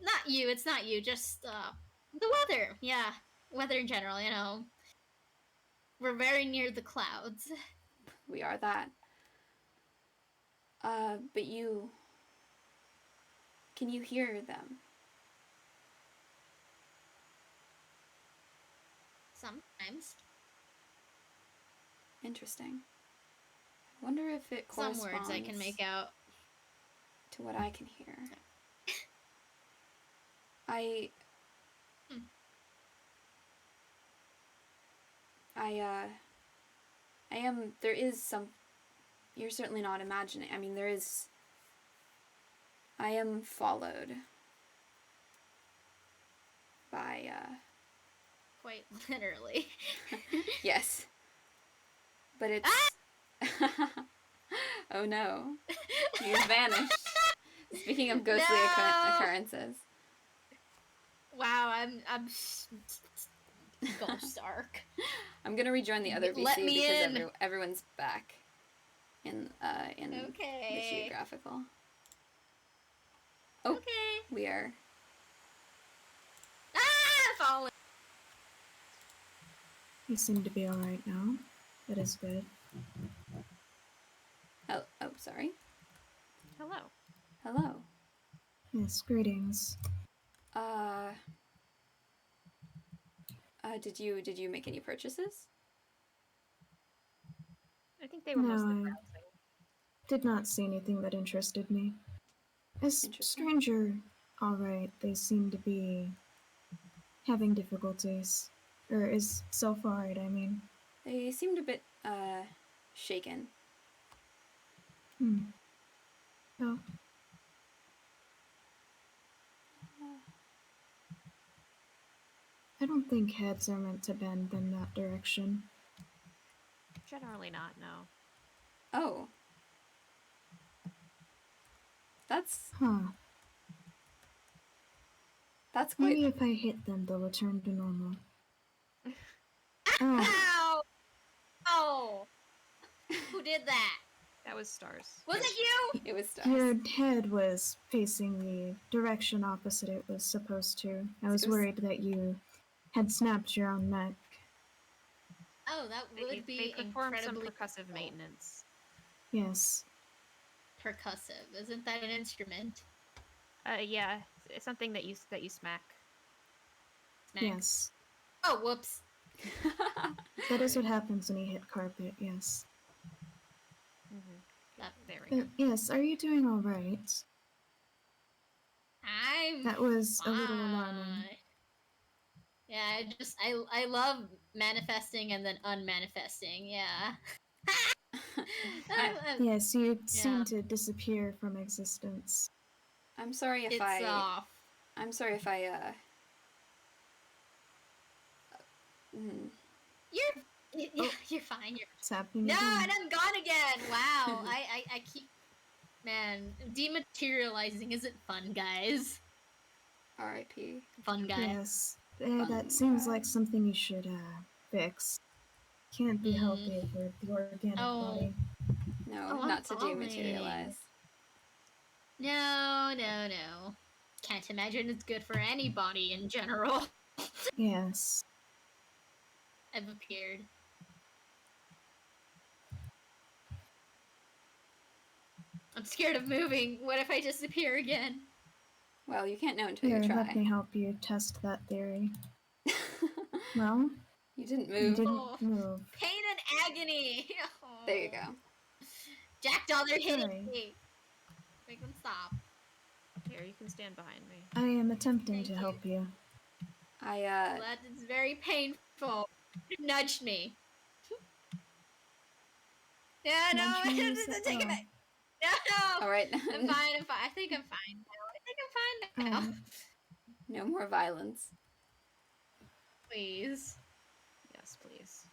not you. It's not you. Just the weather. Yeah, weather in general. We're very near the clouds. We are that. But can you hear them? Sometimes. Interesting. I wonder if it corresponds Some words I can make out to what I can hear. I am, there is some, you're certainly not imagining, I am followed by, quite literally. yes. But it's, oh no, you've vanished. Speaking of ghostly occurrences. Wow, I'm ghost arc. I'm gonna rejoin the other VC Let me because in. everyone's back in the Okay. geographical. Oh, Okay. we are. Falling. You seem to be alright now. That is good. Oh, sorry. Hello. Hello. Yes, greetings. Did you make any purchases? I think they were No, mostly I browsing. did not see anything that interested me. As Interesting. stranger, alright, they seem to be having difficulties. Or is Sylph alright, I mean. They seemed a bit shaken. Oh. I don't think heads are meant to bend in that direction. Generally not, no. Oh. That's Huh. quite. Maybe if I hit them, they'll return to normal. Oh, Ow! Oh! Who did that? That was Stars. Was it you? It was Stars. your head was facing the direction opposite it was supposed to. I was worried that you had snapped your own neck. Oh, that would be They perform some incredibly percussive cool. maintenance. Yes. Percussive. Isn't that an instrument? Yeah, it's something that you smack. Smack. Yes. Oh, whoops. That is what happens when you hit carpet, yes. Mm-hmm. There we go. But yes, are you doing alright? I'm I'm That was a little alarming. fine. Yeah, I love manifesting and then unmanifesting. Yeah. Yes, you Yeah. seem to disappear from existence. I'm sorry if It's I. off. I'm sorry if I. Mm, You're fine. It's happening No, again. and I'm gone again. Wow. I keep, man, dematerializing isn't fun, guys. R.I.P. Fun guy. Yes, Fun that seems guy. like something you should fix. Can't be healthy for the organic Oh. body. No, Oh, I'm not to falling. dematerialize. No. Can't imagine it's good for anybody in general. Yes. I've appeared. I'm scared of moving. What if I just appear again? Well, you can't know until Here, you try. let me help you test that theory. Well, You didn't you move. didn't Oh. move. Pain and agony. There you go. Jackdaw, they're hitting Sorry. me. Make them stop. Here, you can stand behind me. I am attempting Thank to you. help you. I That is very painful. It nudged me. Yeah, no, Nudge me, is it's it? taking Oh. it. No. All right. I'm fine. I think I'm fine now. Alright. No more violence. Please. Yes, please.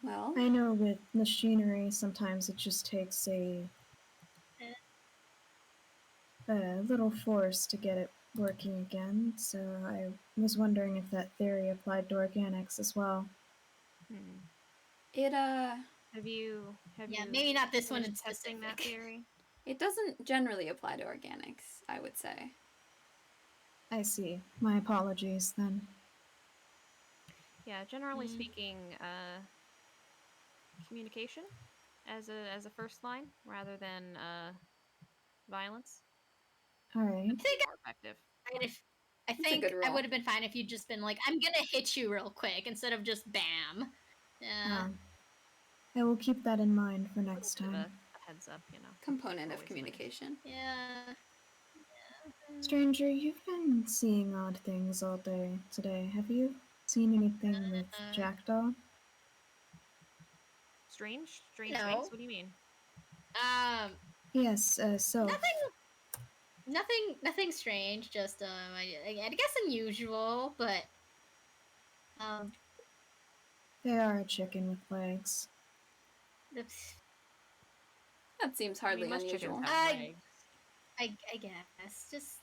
Well, I know with machinery, sometimes it just takes a little force to get it working again, so I was wondering if that theory applied to organics as well. it Have you Yeah, maybe not this one in finished testing that specific. theory? it doesn't generally apply to organics, I would say. I see. My apologies then. Yeah, generally Mm. speaking, communication as a first line rather than violence. Alright. I think More effective. I a think good I roll. would have been fine if you'd just been like, I'm gonna hit you real quick instead of just bam. Yeah. I will keep that in mind for A little next bit of time. a heads up, you know. Component of Always nice. communication. Yeah. Stranger, you've been seeing odd things all day today. Have you seen anything with Jackdaw? Strange No. things. What do you mean? Yes, Sylph. Nothing strange. Just I guess unusual, but They are a chicken with legs. That seems I mean, hardly most chickens unusual. have legs. I guess just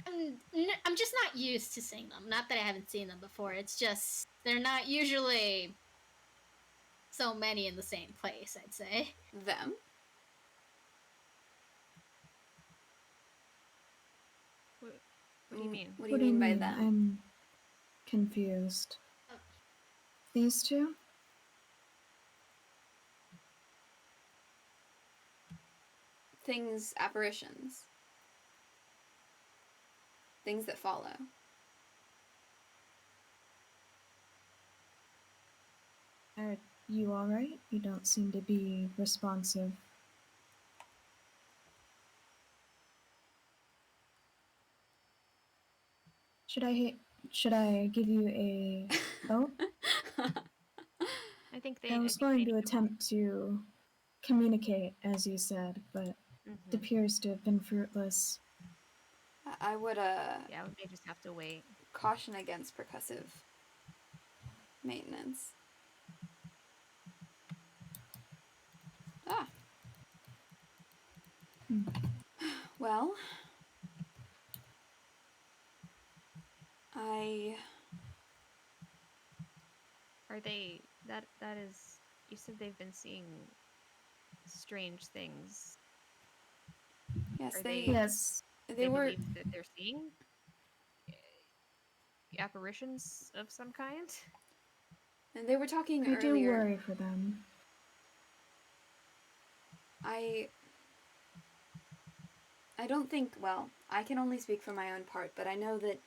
I'm just not used to seeing them. Not that I haven't seen them before. It's just they're not usually so many in the same place, I'd say. Them? What do you mean? What do you mean by them? I'm confused. These two? Things, apparitions. Things that follow. Are you alright? You don't seem to be responsive. Should I give you a... Oh? I think I was going to attempt to communicate, as you said, but it appears to have been fruitless. I would, Yeah, we may just have to wait. caution against percussive maintenance. Ah. Well, Are they that is you said they've been seeing strange things. yes, Are they Yes. they were believe that they're seeing apparitions of some kind. they were talking I do earlier. worry for them. I don't think, well, I can only speak for my own part, but I know that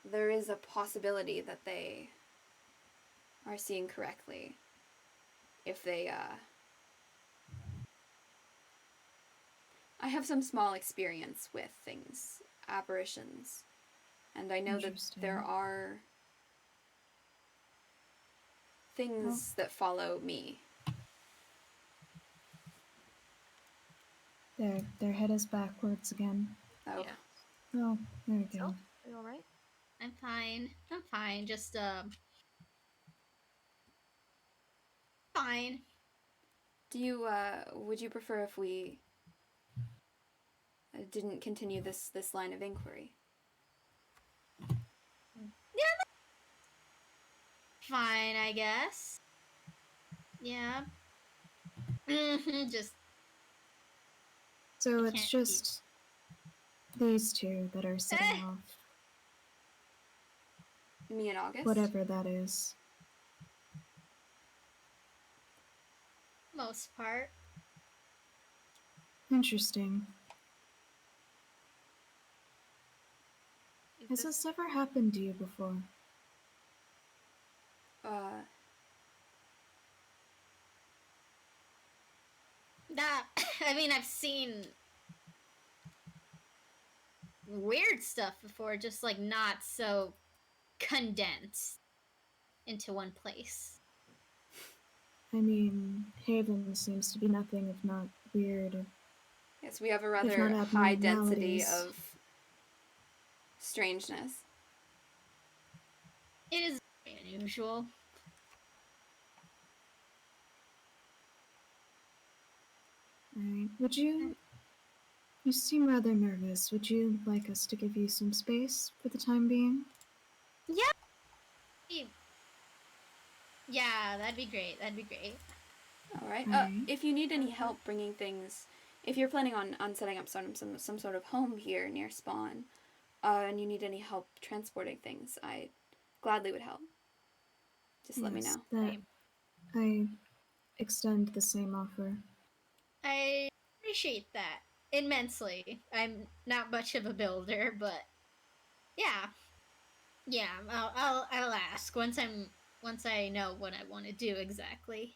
there is a possibility that they are seeing correctly if they I have some small experience with things, apparitions, and I know that Interesting. there are things that follow me. Their head is backwards again. Oh, Yeah. Oh, there we go. Sylph, are you all right? I'm fine. I'm fine. Just fine. do you would you prefer if we didn't continue this line of inquiry? Fine, I guess. Yeah. Just So I it's can't just these two that are setting off, Me and August? whatever that is. most part. Interesting. Is Has this ever happened to you before? That I mean, I've seen weird stuff before, just like not so condensed into one place. I mean, Haven seems to be nothing if not weird. Yes, we have a not rather high density abnormalities. of strangeness. It is very unusual. Alright, would you... You seem rather nervous. Would you like us to give you some space for the time being? Yeah, that'd be great. That'd be great. All right. Alright. If you need any help bringing things, if you're planning on setting up some sort of home here near spawn, and you need any help transporting things, I gladly would help. Just let me Yes, know. that I extend the same offer. I appreciate that immensely. I'm not much of a builder, but yeah, I'll ask once I know what I want to do exactly.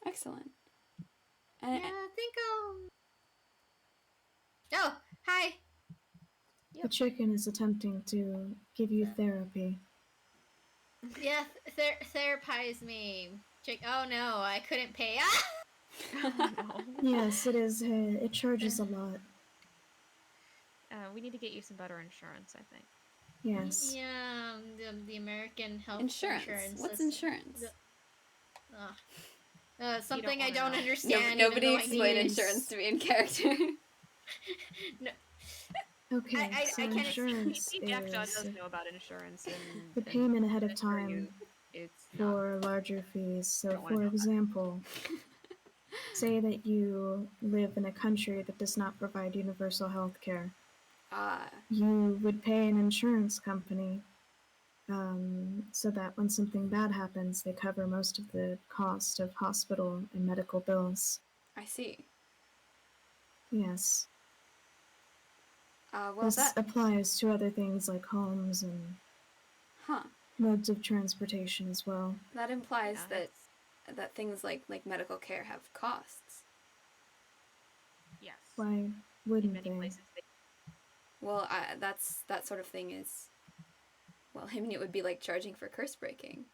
Excellent. Yeah, I think I'll. Oh, hi. The chicken is attempting to give you therapy. Yeah, therapize me. Oh no, I couldn't pay. Ah! Oh, no. Yes, it is. It charges a lot. We need to get you some better insurance, I think. Yes. Yeah, the American health Insurance. What's insurance? Something I wanna don't know. understand. Nobody even though I explain need it. insurance to me in character. No, Okay, I so can't insurance Jackdaw is does know about insurance and the payment ahead I of assure you, time it's not. for larger fees. So, Don't wanna for know about it. example, say that you live in a country that does not provide universal health care. You would pay an insurance company so that when something bad happens, they cover most of the cost of hospital and medical bills. I see. Yes. Well, This that. applies to other things like homes and Huh. modes of transportation as well. That implies Yeah, that things like medical care have costs. Yes. Why In wouldn't many they? places, Well, that sort of thing is. Well, I mean, it would be like charging for curse breaking.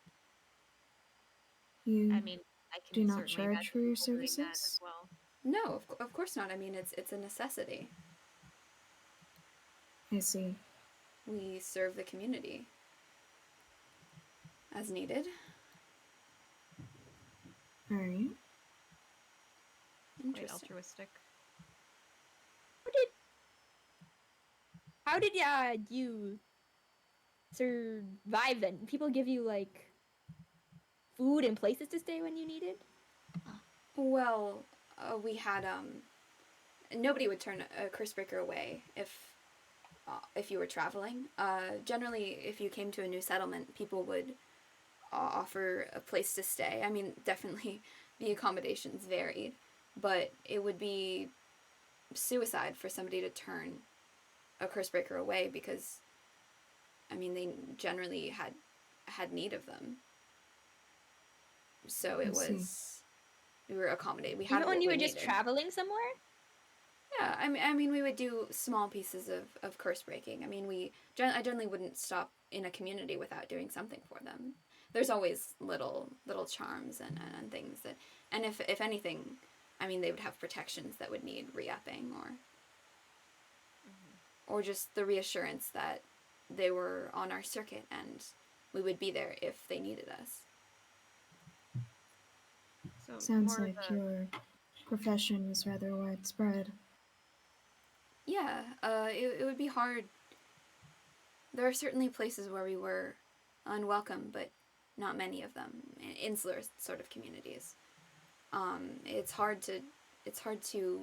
You I mean, I can do not certainly charge imagine for your people doing that services? as well. No, of course not. I mean, it's a necessity. I see. We serve the community as needed. Alright. Quite Interesting. altruistic. How did you survive then? People give you like food and places to stay when you needed? Well, we had nobody would turn a cursebreaker away if you were traveling. Generally, if you came to a new settlement, people would offer a place to stay. I mean, definitely the accommodations varied, but it would be suicide for somebody to turn a cursebreaker away because, I mean, they generally had need of them. So it I see. was, we were accommodated. We had Even when what you we were just needed. traveling somewhere? Yeah, I mean, we would do small pieces of curse breaking. I mean, I generally wouldn't stop in a community without doing something for them. There's always little charms and things that, and if anything, I mean, they would have protections that would need re-upping or just the reassurance that they were on our circuit and we would be there if they needed us. So Sounds more like of a, your profession is rather widespread. Yeah, it would be hard. There are certainly places where we were unwelcome, but not many of them. Insular sort of communities. It's hard to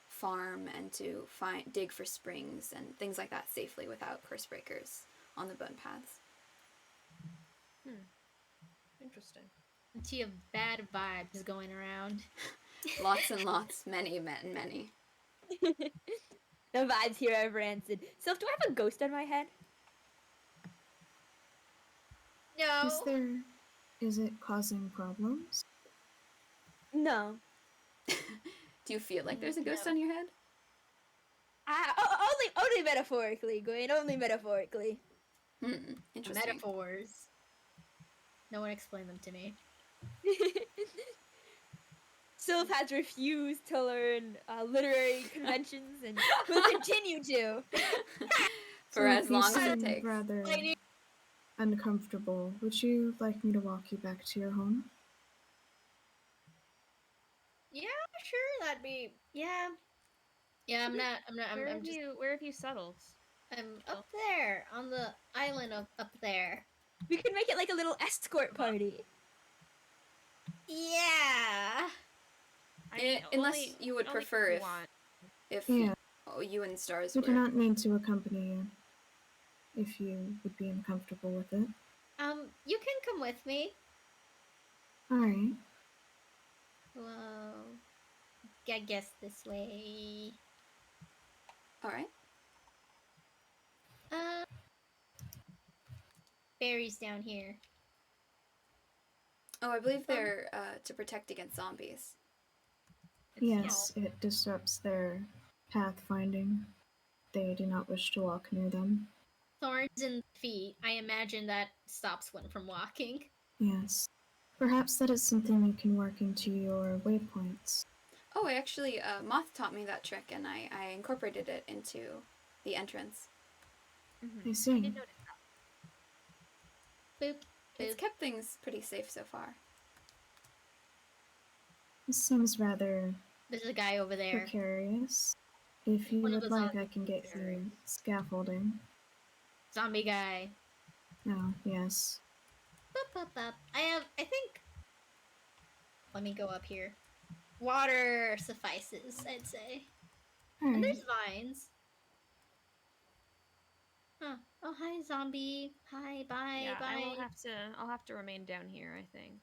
farm and to dig for springs and things like that safely without curse breakers on the bone paths. interesting. Plenty of bad vibes going around. Lots and lots, many and many. The vibes here are rancid. Sylph, do I have a ghost on my head? No. Is it causing problems? No. Do you feel like there's a ghost No. on your head? Only metaphorically, Gawain. Only metaphorically. Interesting. Metaphors. No one explained them to me. Sylph has refused to learn literary conventions and will continue to. For as if you long as it seem takes. rather Lady- uncomfortable, would you like me to walk you back to your home? Yeah, sure, that'd be yeah. Yeah, I'm Where have you settled? I'm up there on the island up there. We can make it like a little escort party. Yeah. Unless you would prefer you if want. Yeah. you and Stars We were. do not need to accompany you if you would be uncomfortable with it. You can come with me. Alright. Well, I guess this way. All right. Berries down here. Oh, I believe they're to protect against zombies. Yes, it disrupts their pathfinding. They do not wish to walk near them. Thorns in the feet. I imagine that stops one from walking. Yes. Perhaps that is something you can work into your waypoints. Oh, I actually, Moth taught me that trick, and I incorporated it into the entrance. I I see. did notice that. Boop. It's Boop. kept things pretty safe so far. This seems rather There's a guy over there. precarious. If you One of would the like, I zombies can get precarious. you scaffolding. Zombie guy. Oh, yes. Up. I think. Let me go up here. Water suffices, I'd say. And Alright. there's vines. Huh. Oh, hi, zombie. Hi, bye, Yeah, bye. I'll have to remain down here, I think.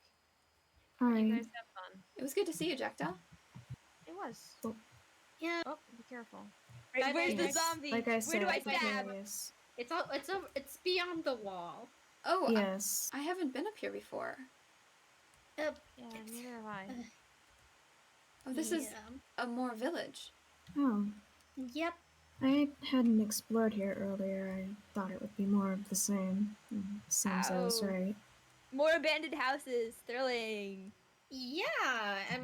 You Alright. guys have fun. It was good to see you, Jackdaw. It was. Yeah, Oh, be careful. Right, Bye, where's bye, the bye. zombie? Like I said, Where do I stab? precarious. it's beyond the wall. Oh, Yes. I haven't been up here before. Yeah, neither have I. Oh, this is a more village. Oh. Yep. I hadn't explored here earlier. I thought it would be more of the same. Seems I was Ow. right. More abandoned houses. Thrilling. Yeah, I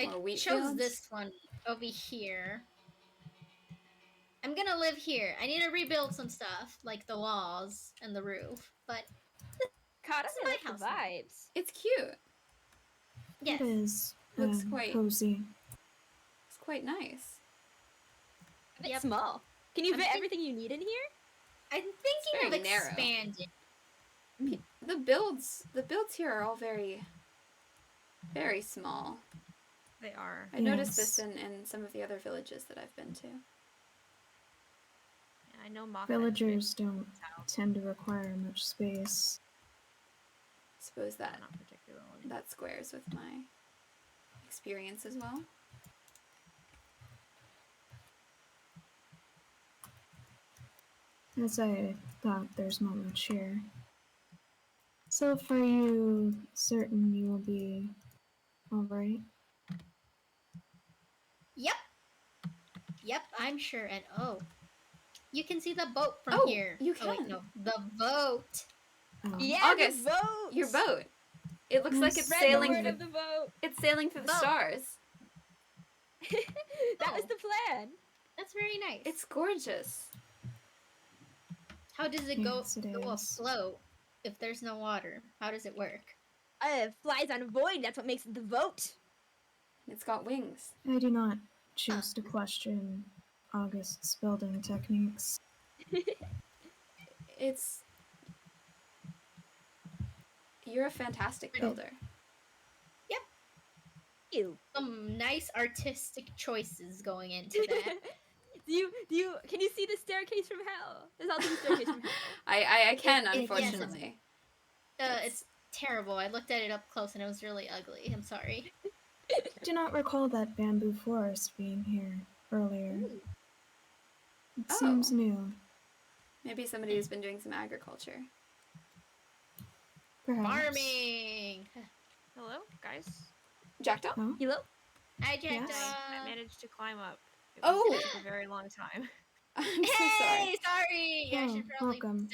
More wheat chose fields? this one over here. I'm gonna live here. I need to rebuild some stuff, like the walls and the roof. But God, This is I my like the house now. vibes. It's cute. yes, It is Looks quite- cozy. It's quite nice. A bit Yep. small. Can you I'm fit think- everything you need in here? I'm thinking of very narrow. expanding. The builds here are all very, very small. They are. I noticed Yes. this in some of the other villages that I've been to. Yeah, I know Moth. Villagers don't tend to require much space. Suppose that Not particularly. that squares with my experience as well. As I thought, there's not much here. So, are you certain you will be alright? Yep. Yep, I'm sure. And you can see the boat from Oh, here. you Oh, wait, can. no, the boat. Yeah, August, the boat. Your boat. It looks like it's Spread Spread the sailing. word of the boat. It's sailing through the Boat. stars. That was Oh. the plan. That's very nice. It's gorgeous. How does it Yes, it go is. afloat if there's no water? How does it work? Flies on a void. That's what makes it the boat. It's got wings. I do not choose to question August's building techniques. It's. You're a fantastic builder. Ew. Some nice artistic choices going into that. Can you see the staircase from hell? There's also the staircase from hell. I can, Yes, unfortunately. It's terrible. I looked at it up close and it was really ugly. I'm sorry. I do not recall that bamboo forest being here earlier. Ooh. It Oh. seems new. Maybe somebody who's been doing some agriculture. Perhaps. Farming. Hello, guys. Jackdaw? Huh? Hello? Hi, Jackdaw. Yes. I managed to climb up. It Oh! was a very long time. I'm so Hey, sorry. sorry. Yeah, I Oh, should probably welcome.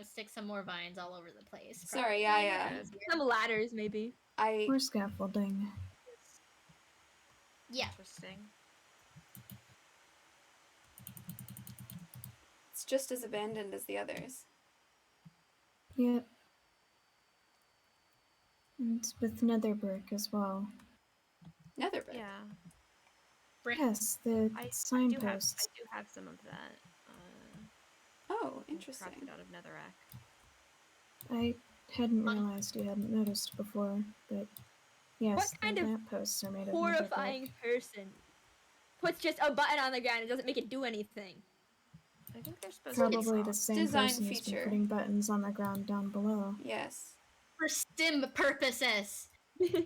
stick some more vines all over the place. Sorry, probably. I, That was weird. Some ladders, maybe. Or scaffolding. Yeah. Interesting. It's just as abandoned as the others. Yep. And with nether brick as well. Nether brick. Yeah, Brick. Yes, the I do signposts. have some of that. Oh, I interesting. crafted out of netherrack. I hadn't realized you hadn't noticed before, but yes, What kind the of lampposts are made of nether Horrifying brick. person puts just a button on the ground and doesn't make it do anything. I think they're supposed Probably to be the same Design person who's feature. been putting buttons on the ground down below. Yes. For stim purposes.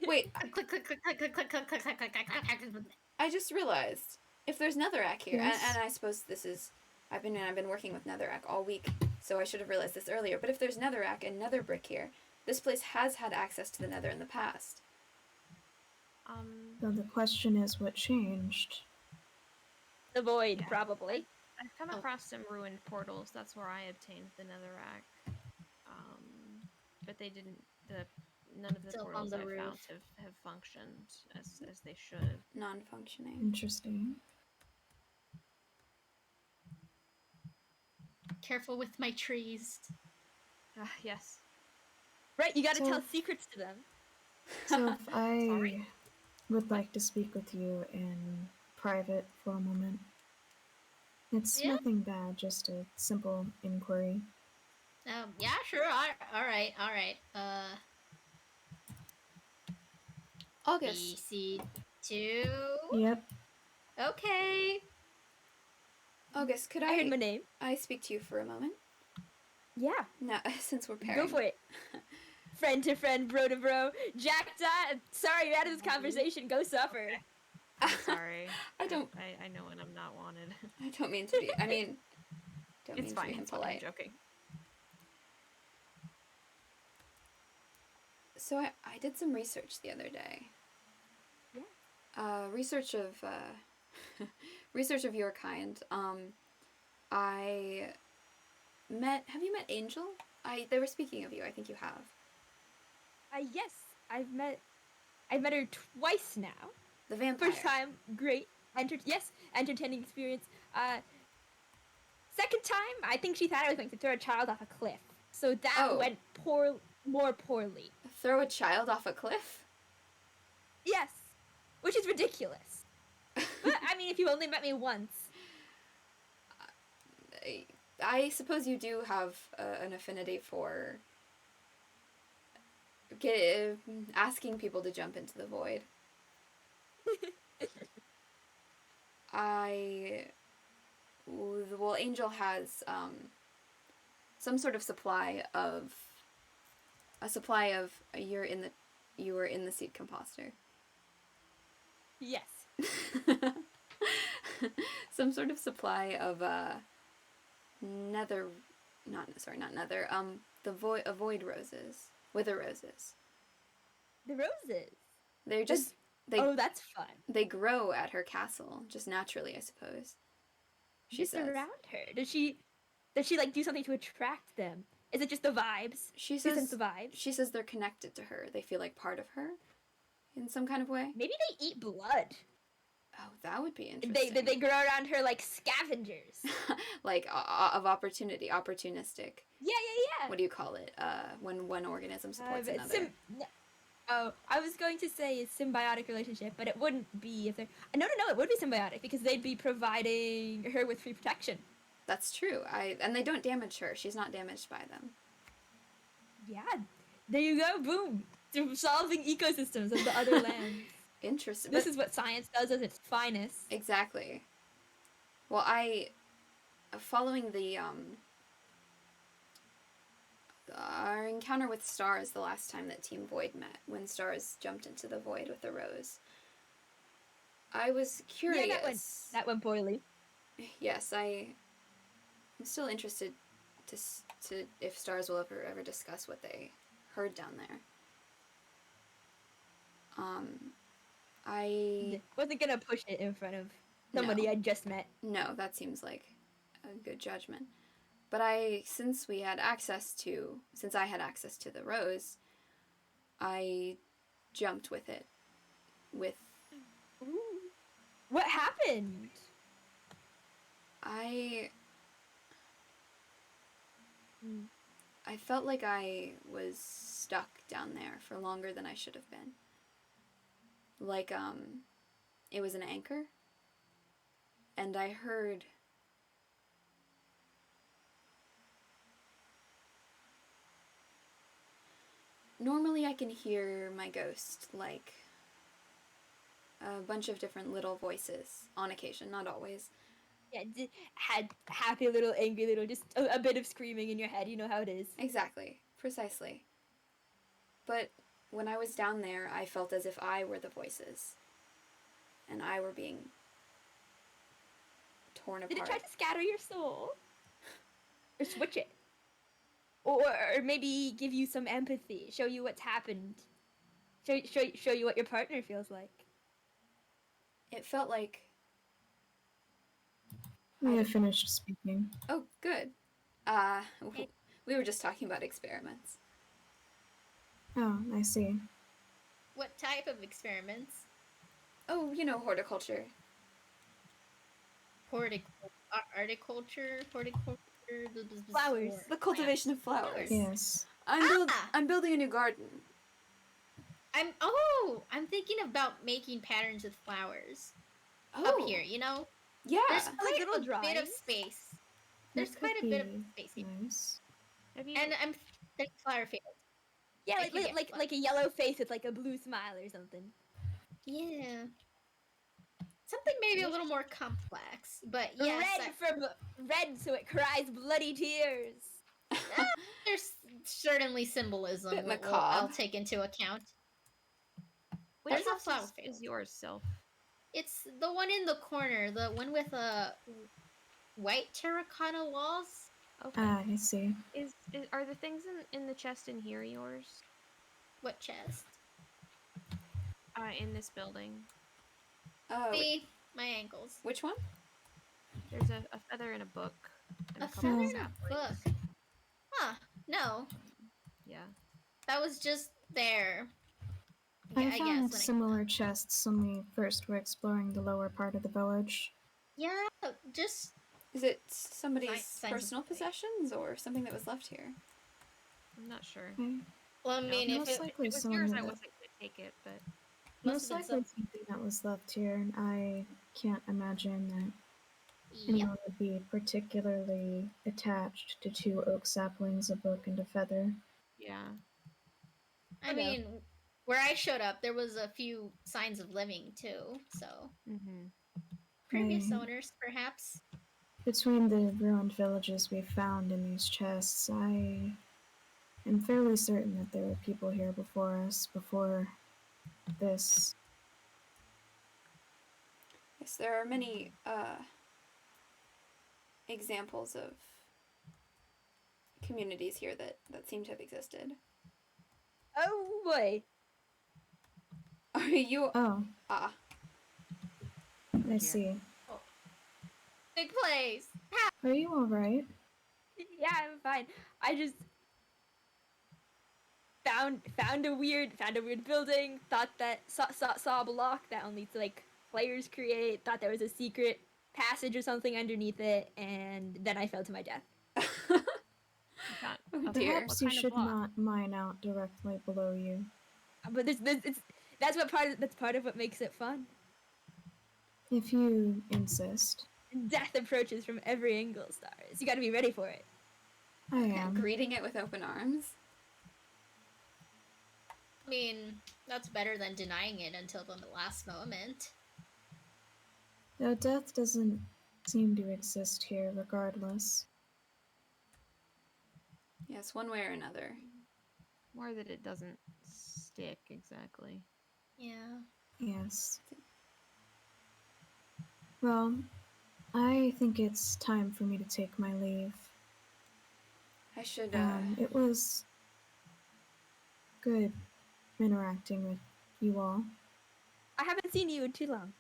Wait, Click, click, click, click, click, click, click, click, click, click, click, click, click. I just realized if there's netherrack here, Yes. and I suppose this is, I've been working with netherrack all week, so I should have realized this earlier. But if there's netherrack and nether brick here, this place has had access to the nether in the past. So the question is, what changed? The void, Yeah. probably. I've come across some ruined portals. That's where I obtained the netherrack. But they didn't. None of the Still on portals the I roof. found have functioned as they should. Non-functioning. Interesting. Careful with my trees. Yes. Right, you gotta So- tell secrets to them. So if I Sorry. would like to speak with you in private for a moment. It's Yeah. nothing bad, just a simple inquiry. Yeah, sure. All right. August. BC2. Yep. Okay. August, could I heard my name. I speak to you for a moment? Yeah, No, since we're pairing. go for it. Friend to friend, bro to bro. Jackdaw, sorry you're out of this conversation. Go suffer. I'm sorry. I don't. I know when I'm not wanted. I don't mean to be. I mean, don't It's mean fine. to be It's fine. I'm impolite. joking. So I did some research the other day. Yeah. Research of research of your kind. I met. Have you met Angel? They were speaking of you. I think you have. Yes, I've met her twice now. The vampire. First time, great. Entertaining experience. Second time, I think she thought I was going to throw a child off a cliff. So that Oh. went more poorly. Throw a child off a cliff? Yes, which is ridiculous. But I mean, if you only met me once. I suppose you do have an affinity for asking people to jump into the void. Well, Angel has some sort of supply of you were in the seed composter. Yes. Some sort of supply of void roses, wither roses. The roses. They're just Oh, that's fun. They grow at her castle, just naturally, I suppose. She Just says. around her. Does she like do something to attract them? Is it just the vibes? She You sense says the vibes. she says they're connected to her. They feel like part of her in some kind of way. Maybe they eat blood. Oh, that would be interesting. They grow around her like scavengers. Like of opportunity, opportunistic. Yeah. What do you call it? When one organism supports another. Oh, I was going to say a symbiotic relationship, but it wouldn't be if they're. No, it would be symbiotic because they'd be providing her with free protection. That's true. And they don't damage her. She's not damaged by them. Yeah, there you go. Boom. To solving ecosystems of the other lands. Interesting. This is what science does at its finest. Exactly. Well, following our encounter with Stars the last time that Team Void met, when Stars jumped into the void with a rose, I was curious. Yeah, that went poorly. Yes, I'm still interested to if Stars will ever discuss what they heard down there. I wasn't gonna push it in front of somebody No. I just met. No, that seems like a good judgment. But since I had access to the rose, I jumped with it. Ooh. What happened? I felt like I was stuck down there for longer than I should have been. Like, it was an anchor. And I heard... Normally I can hear my ghost, like, a bunch of different little voices, on occasion, not always. Yeah, had happy little, angry little, just a bit of screaming in your head, you know how it is. Exactly, precisely. But when I was down there, I felt as if I were the voices. And I were being torn apart. Did it try to scatter your soul? Or switch it? Or maybe give you some empathy, show you what's happened, show you what your partner feels like. It felt like... We have finished speaking. Oh, good. We were just talking about experiments. Oh, I see. What type of experiments? Oh, horticulture. Horticulture, Flowers. The cultivation of flowers. Yes. I'm building a new garden. I'm thinking about making patterns with flowers up here. Yeah. There's quite little a bit of drawings. space. There's That quite a could bit of be space here, nice. Have you? and I'm thinking flower fields. Yeah, I can get like a yellow face with like a blue smile or something. Yeah. Something maybe a little more complex, but yes, Red so it cries bloody tears. there's certainly symbolism Bit I'll macabre. take into account. Which There's a house flower is field. yours, Sylph? It's the one in the corner, the one with white terracotta walls. Okay. I see. Are the things in the chest in here yours? What chest? In this building. See, my ankles. Which one? There's a feather in a book. And A couple feather of in a saplings. book. Huh? No, Yeah. that was just there. I Yeah, found guess. similar chests when we first were exploring the lower part of the village. Yeah, just Is it somebody's Signs of personal life. possessions or something that was left here? I'm not sure. Okay. well, I mean, if most it, likely If it was someone yours, that- I wasn't going to take it, but Most have been likely something that was left here, and I can't imagine that yep. anyone would be particularly attached to 2 oak saplings, a book, and a feather. yeah. I mean, where I showed up, there was a few signs of living too. So Mm-hmm. previous Right. owners, perhaps. Between the ruined villages we found in these chests, I am fairly certain that there were people here before us, before this. Yes, there are many examples of communities here that seem to have existed. Oh boy. Are you Oh, ah I dear. see. Big place. Are you alright? Yeah, I'm fine. I just found a weird building. Thought that saw a block that only like players create. Thought there was a secret passage or something underneath it, and then I fell to my death. Got Oh, a- dear. Perhaps what you kind of should block? not mine out directly below you. But that's part of what makes it fun. If you insist. Death approaches from every angle, stars. You got to be ready for it. I am. Greeting it with open arms. I mean, that's better than denying it until the last moment. Though death doesn't seem to exist here regardless. Yes, one way or another. More that it doesn't stick exactly. Yeah. Yes. Well, I think it's time for me to take my leave. I should It was good interacting with you all. I haven't seen you in too long.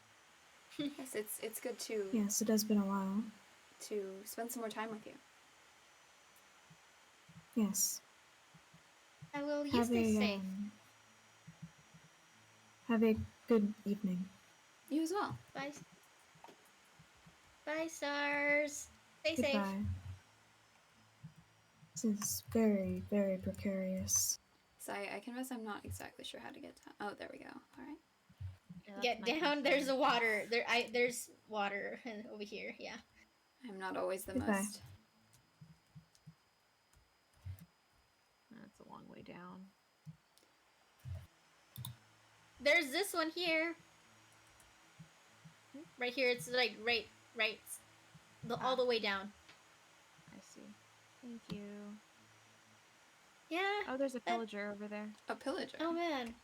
yes, it's good to Yes, it has been a while. spend some more time with you. Yes. I will. You Have stay a safe. have a good evening. You as well. Bye. Bye, stars. Stay safe. Goodbye. This is very, very precarious. So I confess I'm not exactly sure how to get down. Oh, there we go. All right. Yeah, that's Get my down. concern. There's a water. There's water over here. Yeah. I'm not always the Goodbye. most. That's a long way down. There's this one here. Right here. It's like right, all the way down. I see. Thank you. Yeah. Oh, there's a pillager over there. A pillager. Oh man.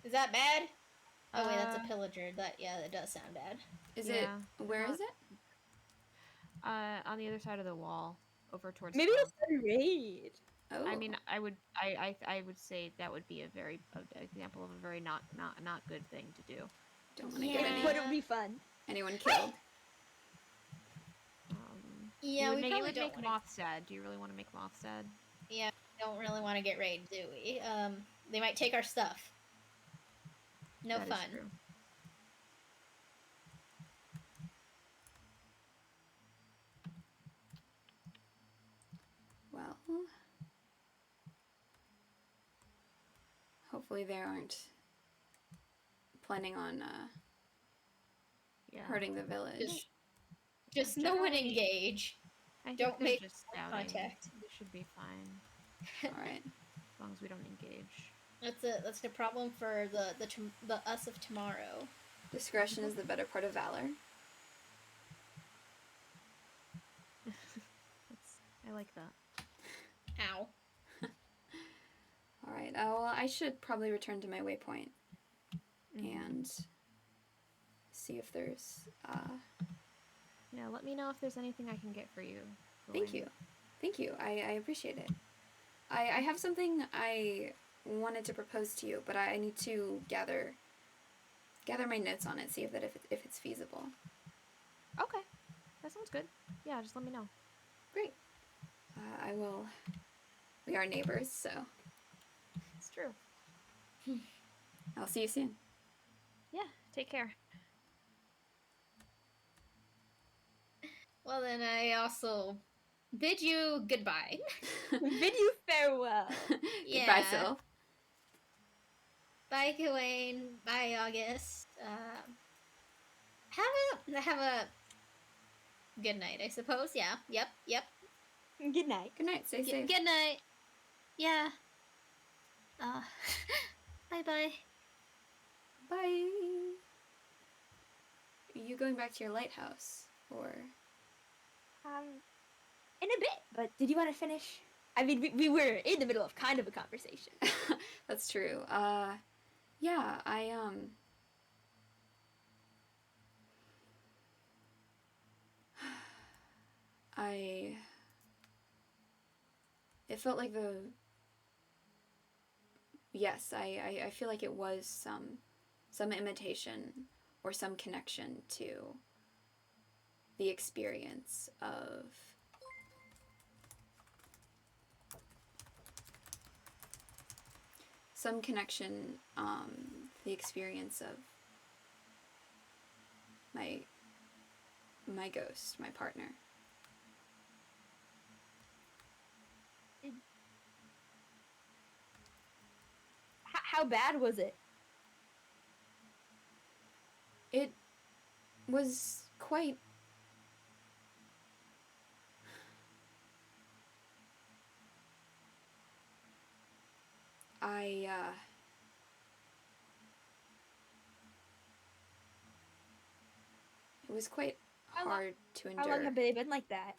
Is that bad? Oh wait, that's a Uh, pillager. That does sound bad. Is yeah, it? Where not- is it? On the other side of the wall, over towards. Maybe the it's a raid. Oh. I mean, I would say that would be a very example of a very not good thing to do. Don't want to Yeah. get But it would be fun. anyone killed. Yeah, you we would probably make don't wanna- Moth sad. Do you really want to make Moth sad? Yeah, we don't really want to get raided, do we? They might take our stuff. No That is fun. true. Well, hopefully they aren't planning on Yeah. hurting the village. Just no one Generally- engage. I think don't they're make just scouting. contact. They should be fine All right. as long as we don't engage. That's the problem for the us of tomorrow. Discretion is the better part of valor. I like that. Ow. All right. Well, I should probably return to my waypoint and see if there's. Yeah, let me know if there's anything I can get for you. Thank Gawain. you. Thank you. I appreciate it. I have something I wanted to propose to you, but I need to gather my notes on it, see if it's feasible. Okay, that sounds good. Yeah, just let me know. Great. I will. We are neighbors, so It's true. I'll see you soon. Yeah, take care. Well, then I also bid you goodbye. Bid you farewell. Goodbye, Yeah. Sylph. Bye, Gawain. Bye, August. Have a good night, I suppose. Yeah. Yep. Good night. Good night. Stay safe. Good night. Yeah. Bye. Bye. Are you going back to your lighthouse, or? In a bit. But did you want to finish? I mean, we were in the middle of kind of a conversation. That's true. Yeah, it felt like yes, I feel like it was some imitation or some connection to the experience of the experience of my ghost, my partner. How bad was it? It was quite it was quite hard to endure. How long have they been like that?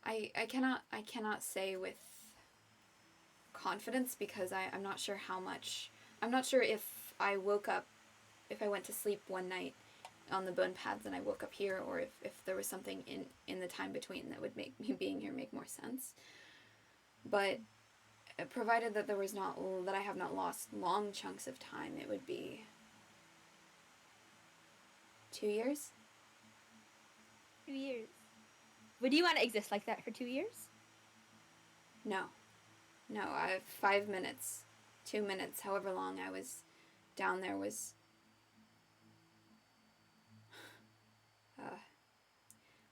I cannot say with confidence because I'm not sure how much. I'm not sure if I woke up, if I went to sleep one night on the bone paths and I woke up here, or if there was something in the time between that would make me being here make more sense. But provided that there was not, that I have not lost long chunks of time, it would be 2 years. 2 years. Would you want to exist like that for 2 years? No, I have 5 minutes, 2 minutes, however long I was down there was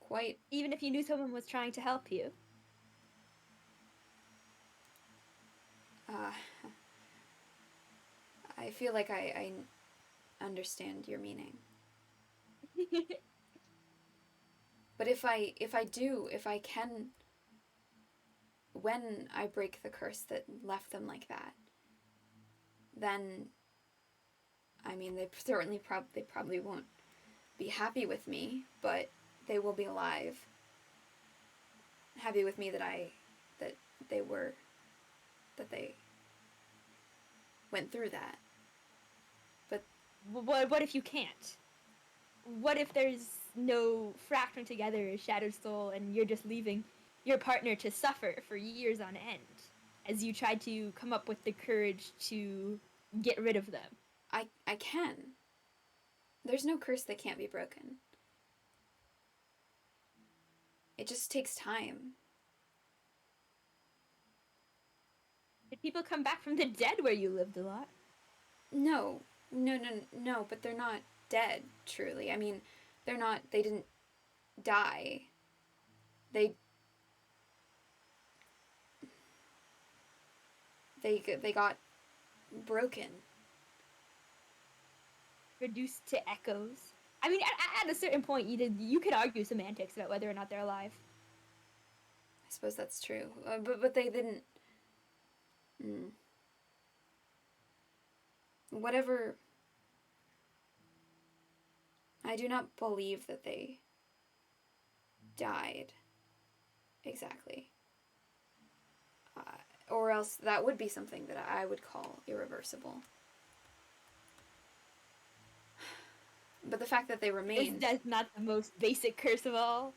quite. Even if you knew someone was trying to help you? I feel like I understand your meaning. But if I can, when I break the curse that left them like that, then, I mean, they probably won't be happy with me, but they will be alive, happy with me that they went through that. But what if you can't? What if there's no fracturing together as Shattered Soul and you're just leaving your partner to suffer for years on end as you try to come up with the courage to get rid of them? I can. There's no curse that can't be broken. It just takes time. Did people come back from the dead where you lived a lot? No, but they're not dead, truly. I mean, they didn't die. They got broken. Reduced to echoes. I mean, at a certain point, you could argue semantics about whether or not they're alive. I suppose that's true. But they didn't. Whatever. I do not believe that they died. Exactly. Or else that would be something that I would call irreversible. But the fact that they remained... Is that not the most basic curse of all?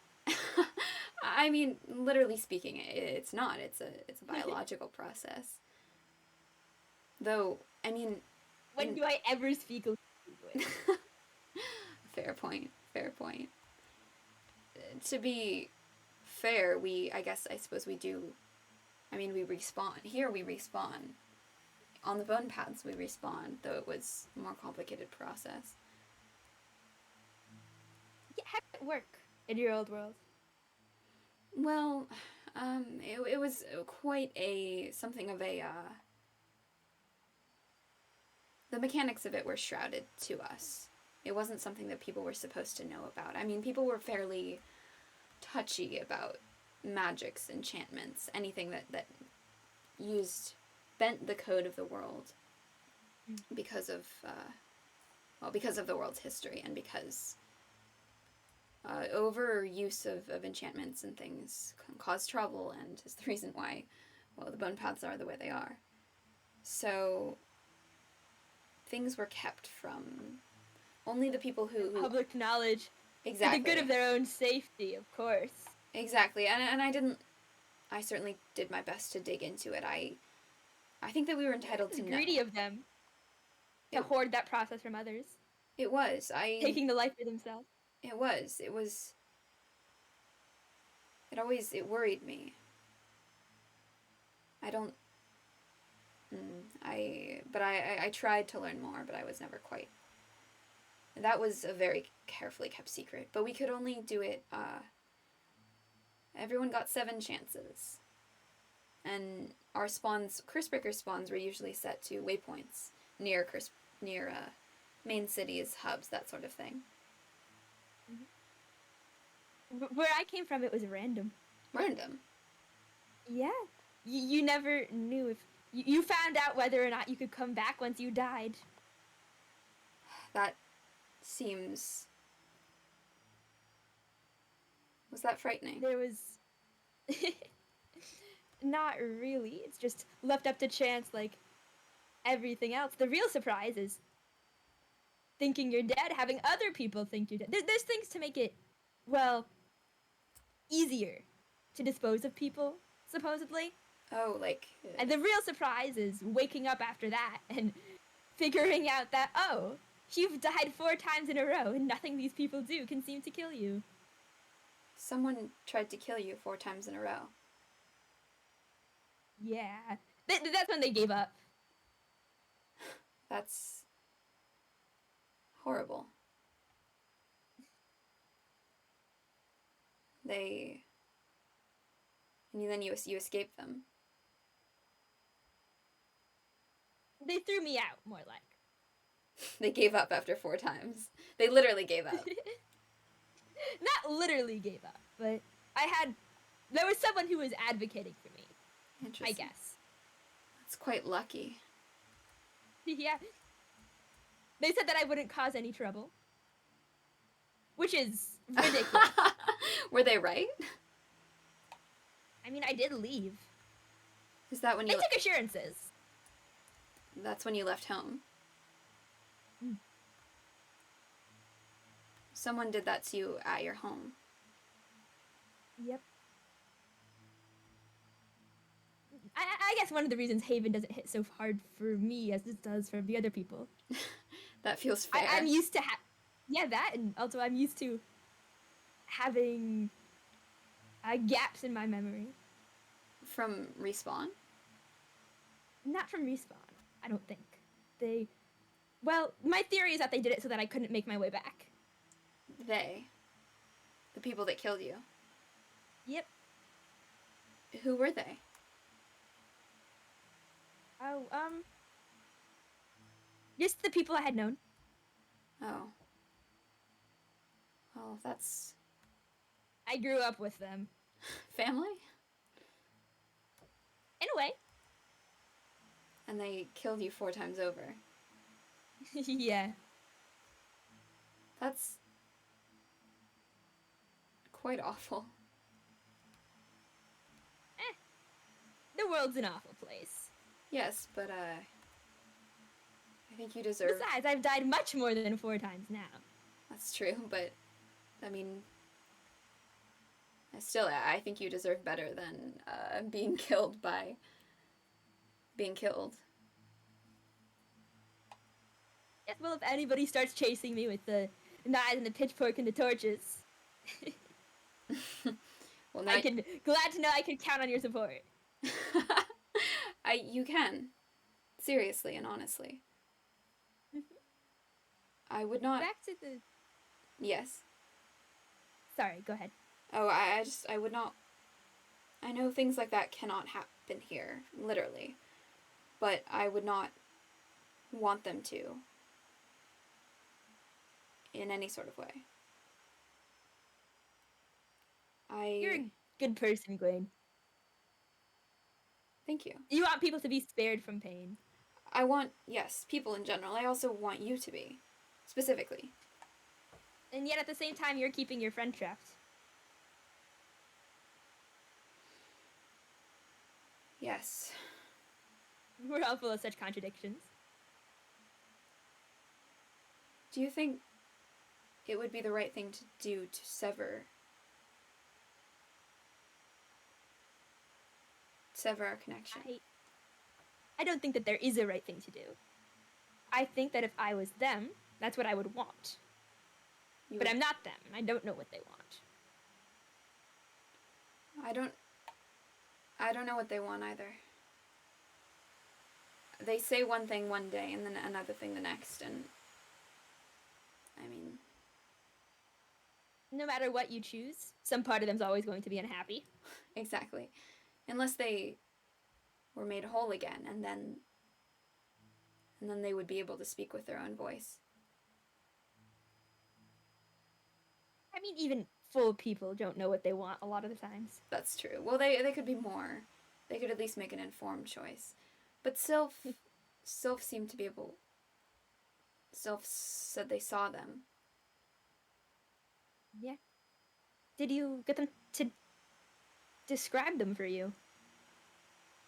I mean, literally speaking, it's not. It's a biological process. Though, I mean... When do I ever speak a language? Fair point. To be fair, I suppose we do... I mean, we respawn. Here we respawn. On the bone paths we respawn, though it was a more complicated process. Yeah, how did it work in your old world? Well, it was quite something of a, the mechanics of it were shrouded to us. It wasn't something that people were supposed to know about. I mean, people were fairly touchy about magics, enchantments, anything that bent the code of the world because of the world's history and because overuse of enchantments and things can cause trouble and is the reason why, well, the bone paths are the way they are. So things were kept from only the people who Public knowledge. Exactly. For the good of their own safety, of course. Exactly. And I didn't I certainly did my best to dig into it. I think that we were entitled to know. Greedy of them to It- hoard that process from others, It was. taking the life for themselves. It was. It worried me. I don't. I tried to learn more, but I was never quite. That was a very carefully kept secret, but we could only do it, everyone got 7 chances. And our spawns, cursebreaker spawns, were usually set to waypoints near main cities, hubs, that sort of thing. Where I came from, it was random. Random. Yeah. You never knew if... You found out whether or not you could come back once you died. That seems... Was that frightening? There was... Not really. It's just left up to chance like everything else. The real surprise is thinking you're dead, having other people think you're dead. There's things to make it, well, easier to dispose of people, supposedly. Oh, like... And the real surprise is waking up after that and figuring out that, oh, you've died 4 times in a row and nothing these people do can seem to kill you. Someone tried to kill you 4 times in a row. Yeah. That's when they gave up. That's... horrible. They... And then you escaped them. They threw me out, more like. They gave up after 4 times. They literally gave up. Not literally gave up, but there was someone who was advocating for me, I Interesting. guess. That's quite lucky. Yeah. They said that I wouldn't cause any trouble. Which is ridiculous. Were they right? I mean, I did leave. Is that when I you... took assurances. That's when you left home? Mm. Someone did that to you at your home. Yep. I guess one of the reasons Haven doesn't hit so hard for me as it does for the other people. That feels fair. I'm used to yeah, that, and also I'm used to having gaps in my memory. From Respawn? Not from Respawn, I don't think. Well, my theory is that they did it so that I couldn't make my way back. They. The people that killed you. Yep. Who were they? Oh, just the people I had known. Oh. Oh, that's... I grew up with them. family? In a way. And they killed you 4 times over. Yeah. That's... quite awful. The world's an awful place. Yes, but, I think you deserve... Besides, I've died much more than 4 times now. That's true, but, I mean... I think you deserve better than, being killed by... being killed. Yes, well, if anybody starts chasing me with the knives and the pitchfork and the torches, Well, now... glad to know I can count on your support. You can. Seriously and honestly. I would not... Back to the... Yes. Sorry, go ahead. Oh, I would not... I know things like that cannot happen here, literally. But I would not want them to. In any sort of way. You're a good person, Gawain. Thank you. You want people to be spared from pain. I want, yes, people in general. I also want you to be. Specifically. And yet at the same time, you're keeping your friend trapped. Yes. We're all full of such contradictions. Do you think it would be the right thing to do to sever sever our connection. I don't think that there is a right thing to do. I think that if I was them, that's what I would want. But I'm not them, and I don't know what they want. I don't know what they want either. They say one thing one day and then another thing the next, and I mean, no matter what you choose, some part of them's always going to be unhappy. exactly. Unless they were made whole again, and then they would be able to speak with their own voice. I mean, even full people don't know what they want a lot of the times. That's true. Well, they could be more. They could at least make an informed choice. But Sylph seemed to be able... Sylph said they saw them. Yeah. Did you get them to describe them for you?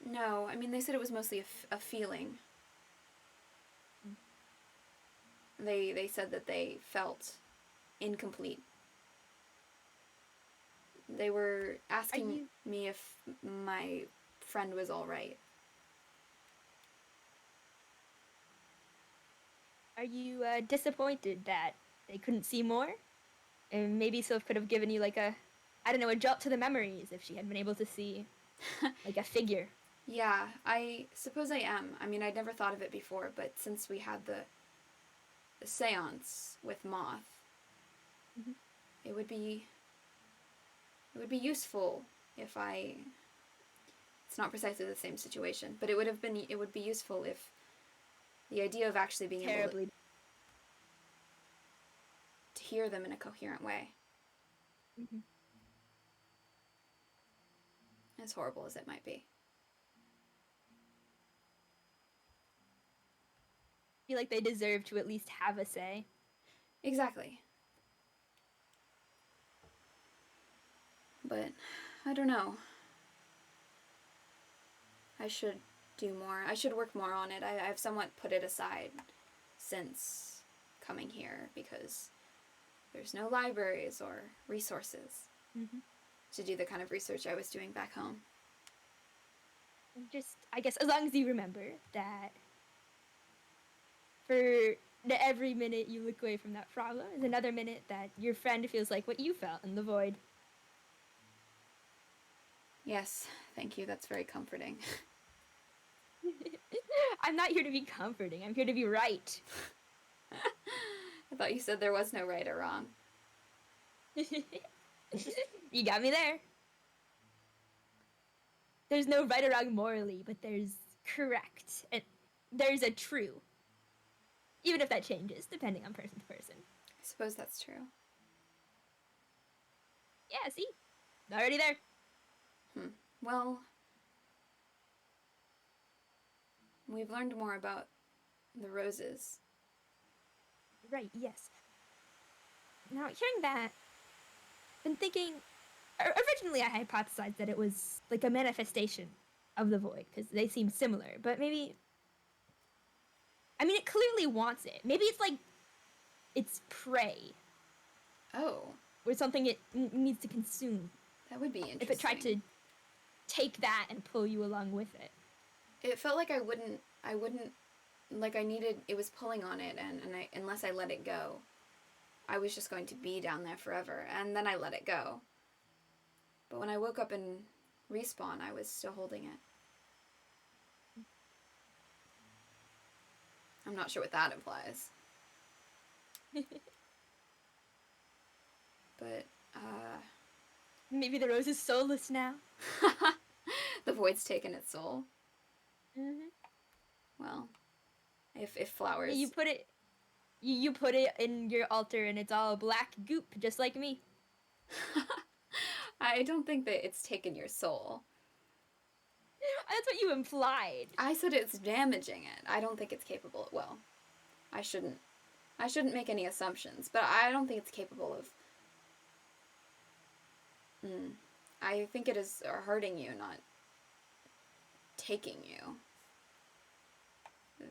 No, I mean, they said it was mostly a feeling. They said that they felt incomplete. They were asking me if my friend was all right. Are you disappointed that they couldn't see more? And maybe Sylph could have given you like a jolt to the memories if she had been able to see like a figure. Yeah, I suppose I am. I mean, I'd never thought of it before, but since we had the seance with Moth, it would be useful if it's not precisely the same situation, but it would be useful if the idea of actually being able to hear them in a coherent way. As horrible as it might be. I feel like they deserve to at least have a say. Exactly. But I don't know. I should do more. I should work more on it. I've somewhat put it aside since coming here because there's no libraries or resources to do the kind of research I was doing back home. Just, I guess, as long as you remember that for every minute you look away from that problem is another minute that your friend feels like what you felt in the void. Yes, thank you. That's very comforting. I'm not here to be comforting. I'm here to be right. I thought you said there was no right or wrong. You got me there. There's no right or wrong morally, but there's correct. And there's a true. Even if that changes, depending on person to person. I suppose that's true. Yeah, see? Already there. Well, we've learned more about the roses. Right, yes. Now, hearing that, I've been thinking... Originally, I hypothesized that it was like a manifestation of the void, because they seem similar, but maybe... I mean, it clearly wants it. Maybe it's like... It's prey. Oh. Or something it needs to consume. That would be interesting. If it tried to take that and pull you along with it. It felt like I wouldn't, like I needed, it was pulling on it, and unless I let it go, I was just going to be down there forever, and then I let it go. But when I woke up in Respawn, I was still holding it. I'm not sure what that implies. But, Maybe the rose is soulless now. the void's taken its soul. Mm-hmm. Well, if flowers... You put it in your altar and it's all black goop, just like me. I don't think that it's taken your soul. That's what you implied. I said it's damaging it. I don't think it's capable... Well, I shouldn't make any assumptions, but I don't think it's capable of... I think it is hurting you, not taking you.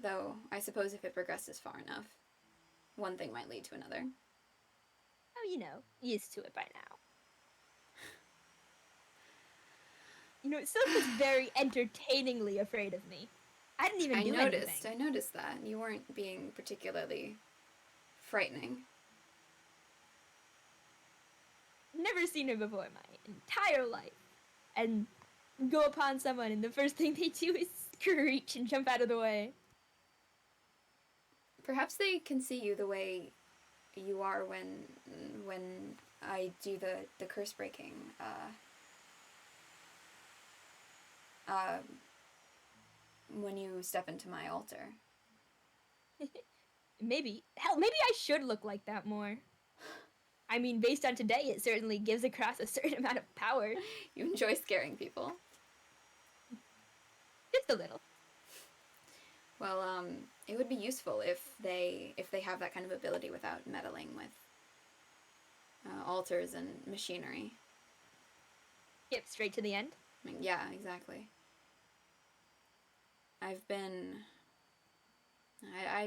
Though, I suppose if it progresses far enough, one thing might lead to another. Oh, used to it by now. Sylph was very entertainingly afraid of me. I didn't even do anything. I noticed that. You weren't being particularly frightening. Never seen her before in my entire life. And go upon someone and the first thing they do is screech and jump out of the way. Perhaps they can see you the way you are when I do the curse breaking. When you step into my altar. Maybe. Hell, maybe I should look like that more. I mean, based on today, it certainly gives across a certain amount of power. You enjoy scaring people. Just a little. Well, it would be useful if they have that kind of ability without meddling with altars and machinery. Skip straight to the end. I mean, yeah, exactly. I'd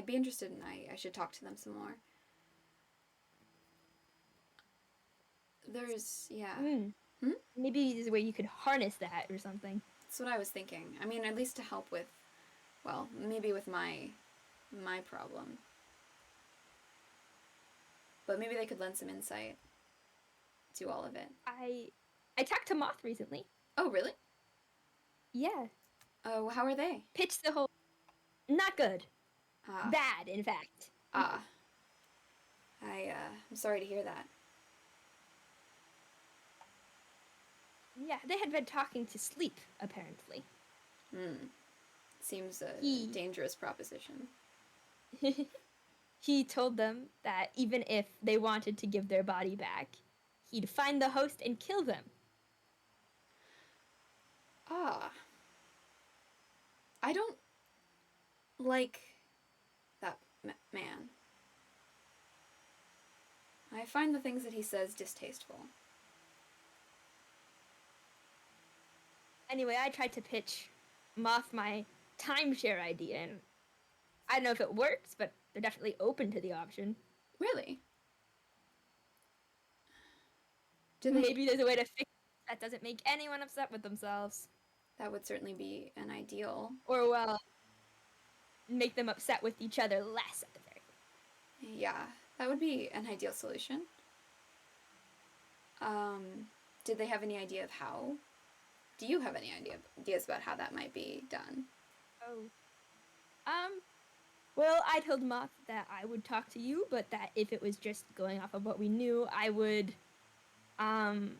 be interested in, I should talk to them some more. There's, yeah. Maybe there's a way you could harness that or something. That's what I was thinking. I mean, at least to help with, well, maybe with my problem. But maybe they could lend some insight to all of it. I talked to Moth recently. Oh, really? Yeah. Oh, how are they? Pitched the whole... Not good. Bad, in fact. I'm sorry to hear that. Yeah, they had been talking to Sleep, apparently. Seems a dangerous proposition. He told them that even if they wanted to give their body back, he'd find the host and kill them. I don't like that man. I find the things that he says distasteful. Anyway, I tried to pitch Moth my timeshare idea, and I don't know if it works, but they're definitely open to the option. Really? Maybe there's a way to fix it that doesn't make anyone upset with themselves. That would certainly be an ideal. Or, well, make them upset with each other less at the very least. Yeah, that would be an ideal solution. Did they have any idea of how? Do you have any ideas about how that might be done? Well, I told Moth that I would talk to you, but that if it was just going off of what we knew, I would, tie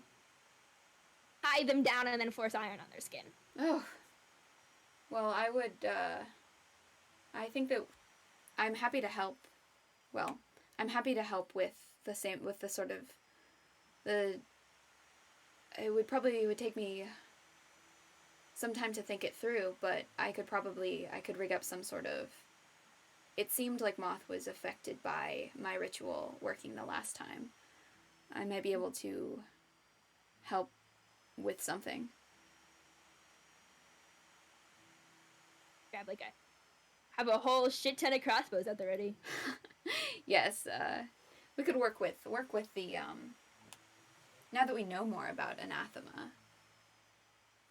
them down and then force iron on their skin. Oh. Well, I would, I think that I'm happy to help. Well, I'm happy to help with the sort of, it would take me some time to think it through, but I could rig up some sort of... It seemed like Moth was affected by my ritual working the last time. I might be able to help with something. Grab have a whole shit ton of crossbows at the ready. Yes, we could work with the, now that we know more about anathema,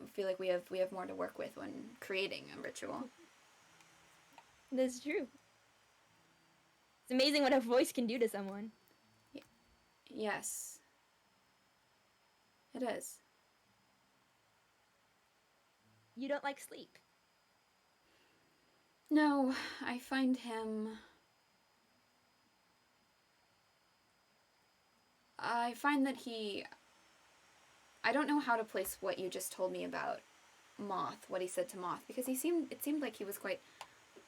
I feel like we have more to work with when creating a ritual. That's true. It's amazing what a voice can do to someone. Yes. It is. You don't like Sleep. No, I find him... I find that I don't know how to place what you just told me about Moth, what he said to Moth, because it seemed like he was quite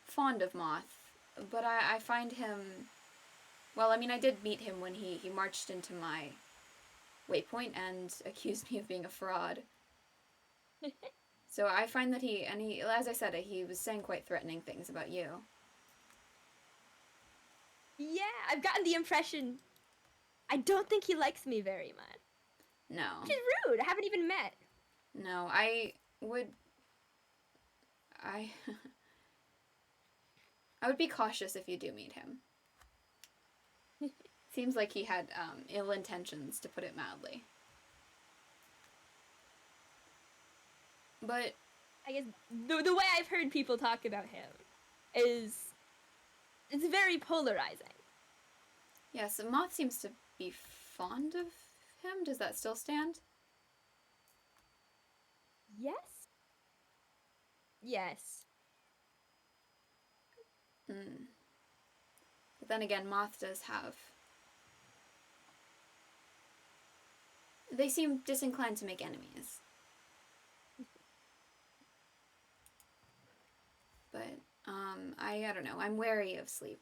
fond of Moth, but I find him... Well, I mean, I did meet him when he marched into my waypoint and accused me of being a fraud. So I find that he, as I said, he was saying quite threatening things about you. Yeah, I've gotten the impression... I don't think he likes me very much. No. Which is rude. I haven't even met. No, I would be cautious if you do meet him. Seems like he had ill intentions, to put it mildly. But I guess the way I've heard people talk about him is it's very polarizing. yes, Moth seems to be fond of him. Does that still stand? Yes. Yes. Hmm. But then again, Moth does have... They seem disinclined to make enemies. But, I don't know. I'm wary of Sleep.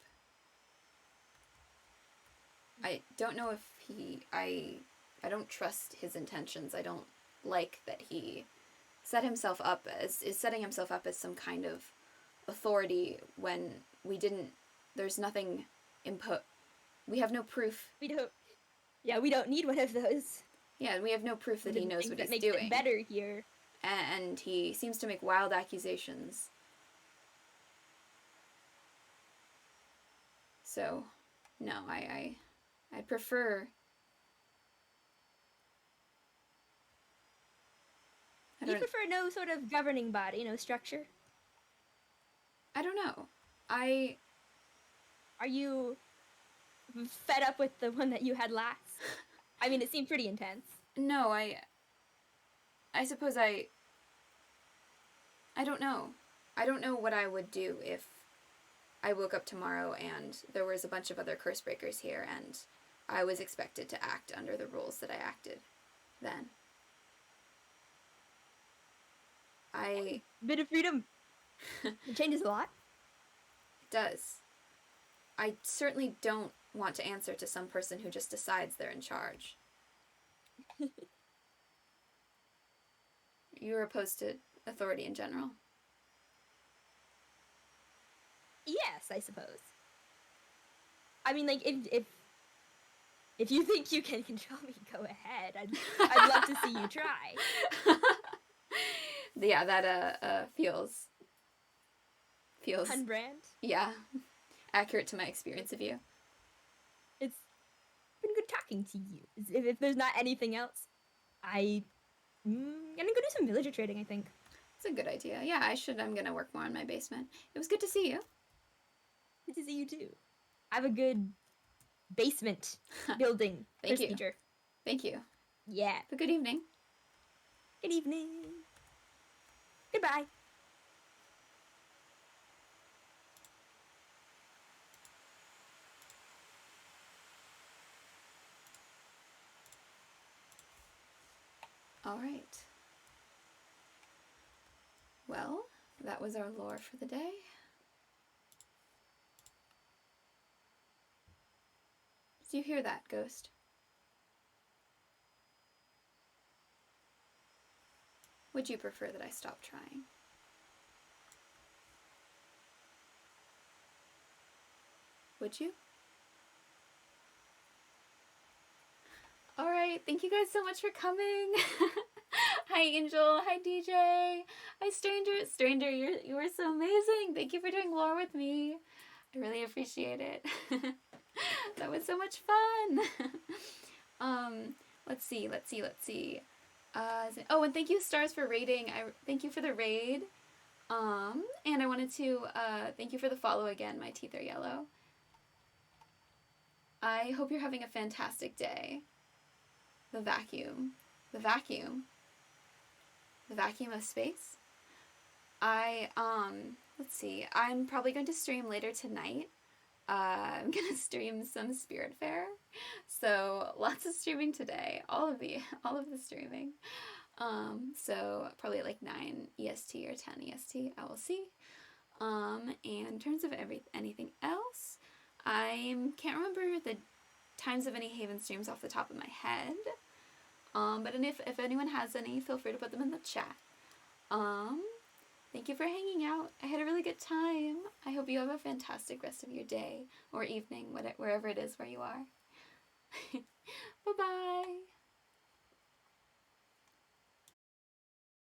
I don't know if I don't trust his intentions. I don't like that he is setting himself up as some kind of authority when there's nothing we have no proof. We don't need one of those. Yeah, we have no proof that he knows what he's makes doing. it better here. And he seems to make wild accusations. So, no, I prefer... You prefer no sort of governing body, no structure? I don't know. Are you fed up with the one that you had last? I mean, it seemed pretty intense. No, I suppose I don't know. I don't know what I would do if I woke up tomorrow and there was a bunch of other cursebreakers here and I was expected to act under the rules that I acted then. Bit of freedom. It changes a lot. It does. I certainly don't want to answer to some person who just decides they're in charge. You're opposed to authority in general? Yes, I suppose. I mean, like, if you think you can control me, go ahead. I'd love to see you try. Yeah, that feels On brand. yeah, accurate to my experience of you. It's been good talking to you. If there's not anything else, I'm gonna go do some villager trading, I think. It's a good idea. Yeah, I'm gonna work more on my basement. It was good to see you. Good to see you too. Have a good basement building Thank you. procedure. Thank you. Yeah. Have a good evening. Good evening. Goodbye. All right. Well, that was our lore for the day. Do you hear that, Ghost? Would you prefer that I stop trying? Would you? All right, thank you guys so much for coming. Hi, Angel. Hi, DJ. Hi, Stranger. Stranger, you were so amazing. Thank you for doing lore with me. I really appreciate it. That was so much fun. Let's see. Oh, and thank you, Stars, for raiding. Thank you for the raid. And I wanted to thank you for the follow again. My teeth are yellow. I hope you're having a fantastic day. The vacuum of space. Let's see. I'm probably going to stream later tonight. I'm gonna stream some Spiritfarer, so lots of streaming today. All of the streaming. So probably like 9 EST or 10 EST. I will see. And in terms of anything else, I can't remember the times of any Haven streams off the top of my head. But if anyone has any, feel free to put them in the chat. Thank you for hanging out. I had a really good time. I hope you have a fantastic rest of your day or evening, wherever it is where you are. Bye-bye.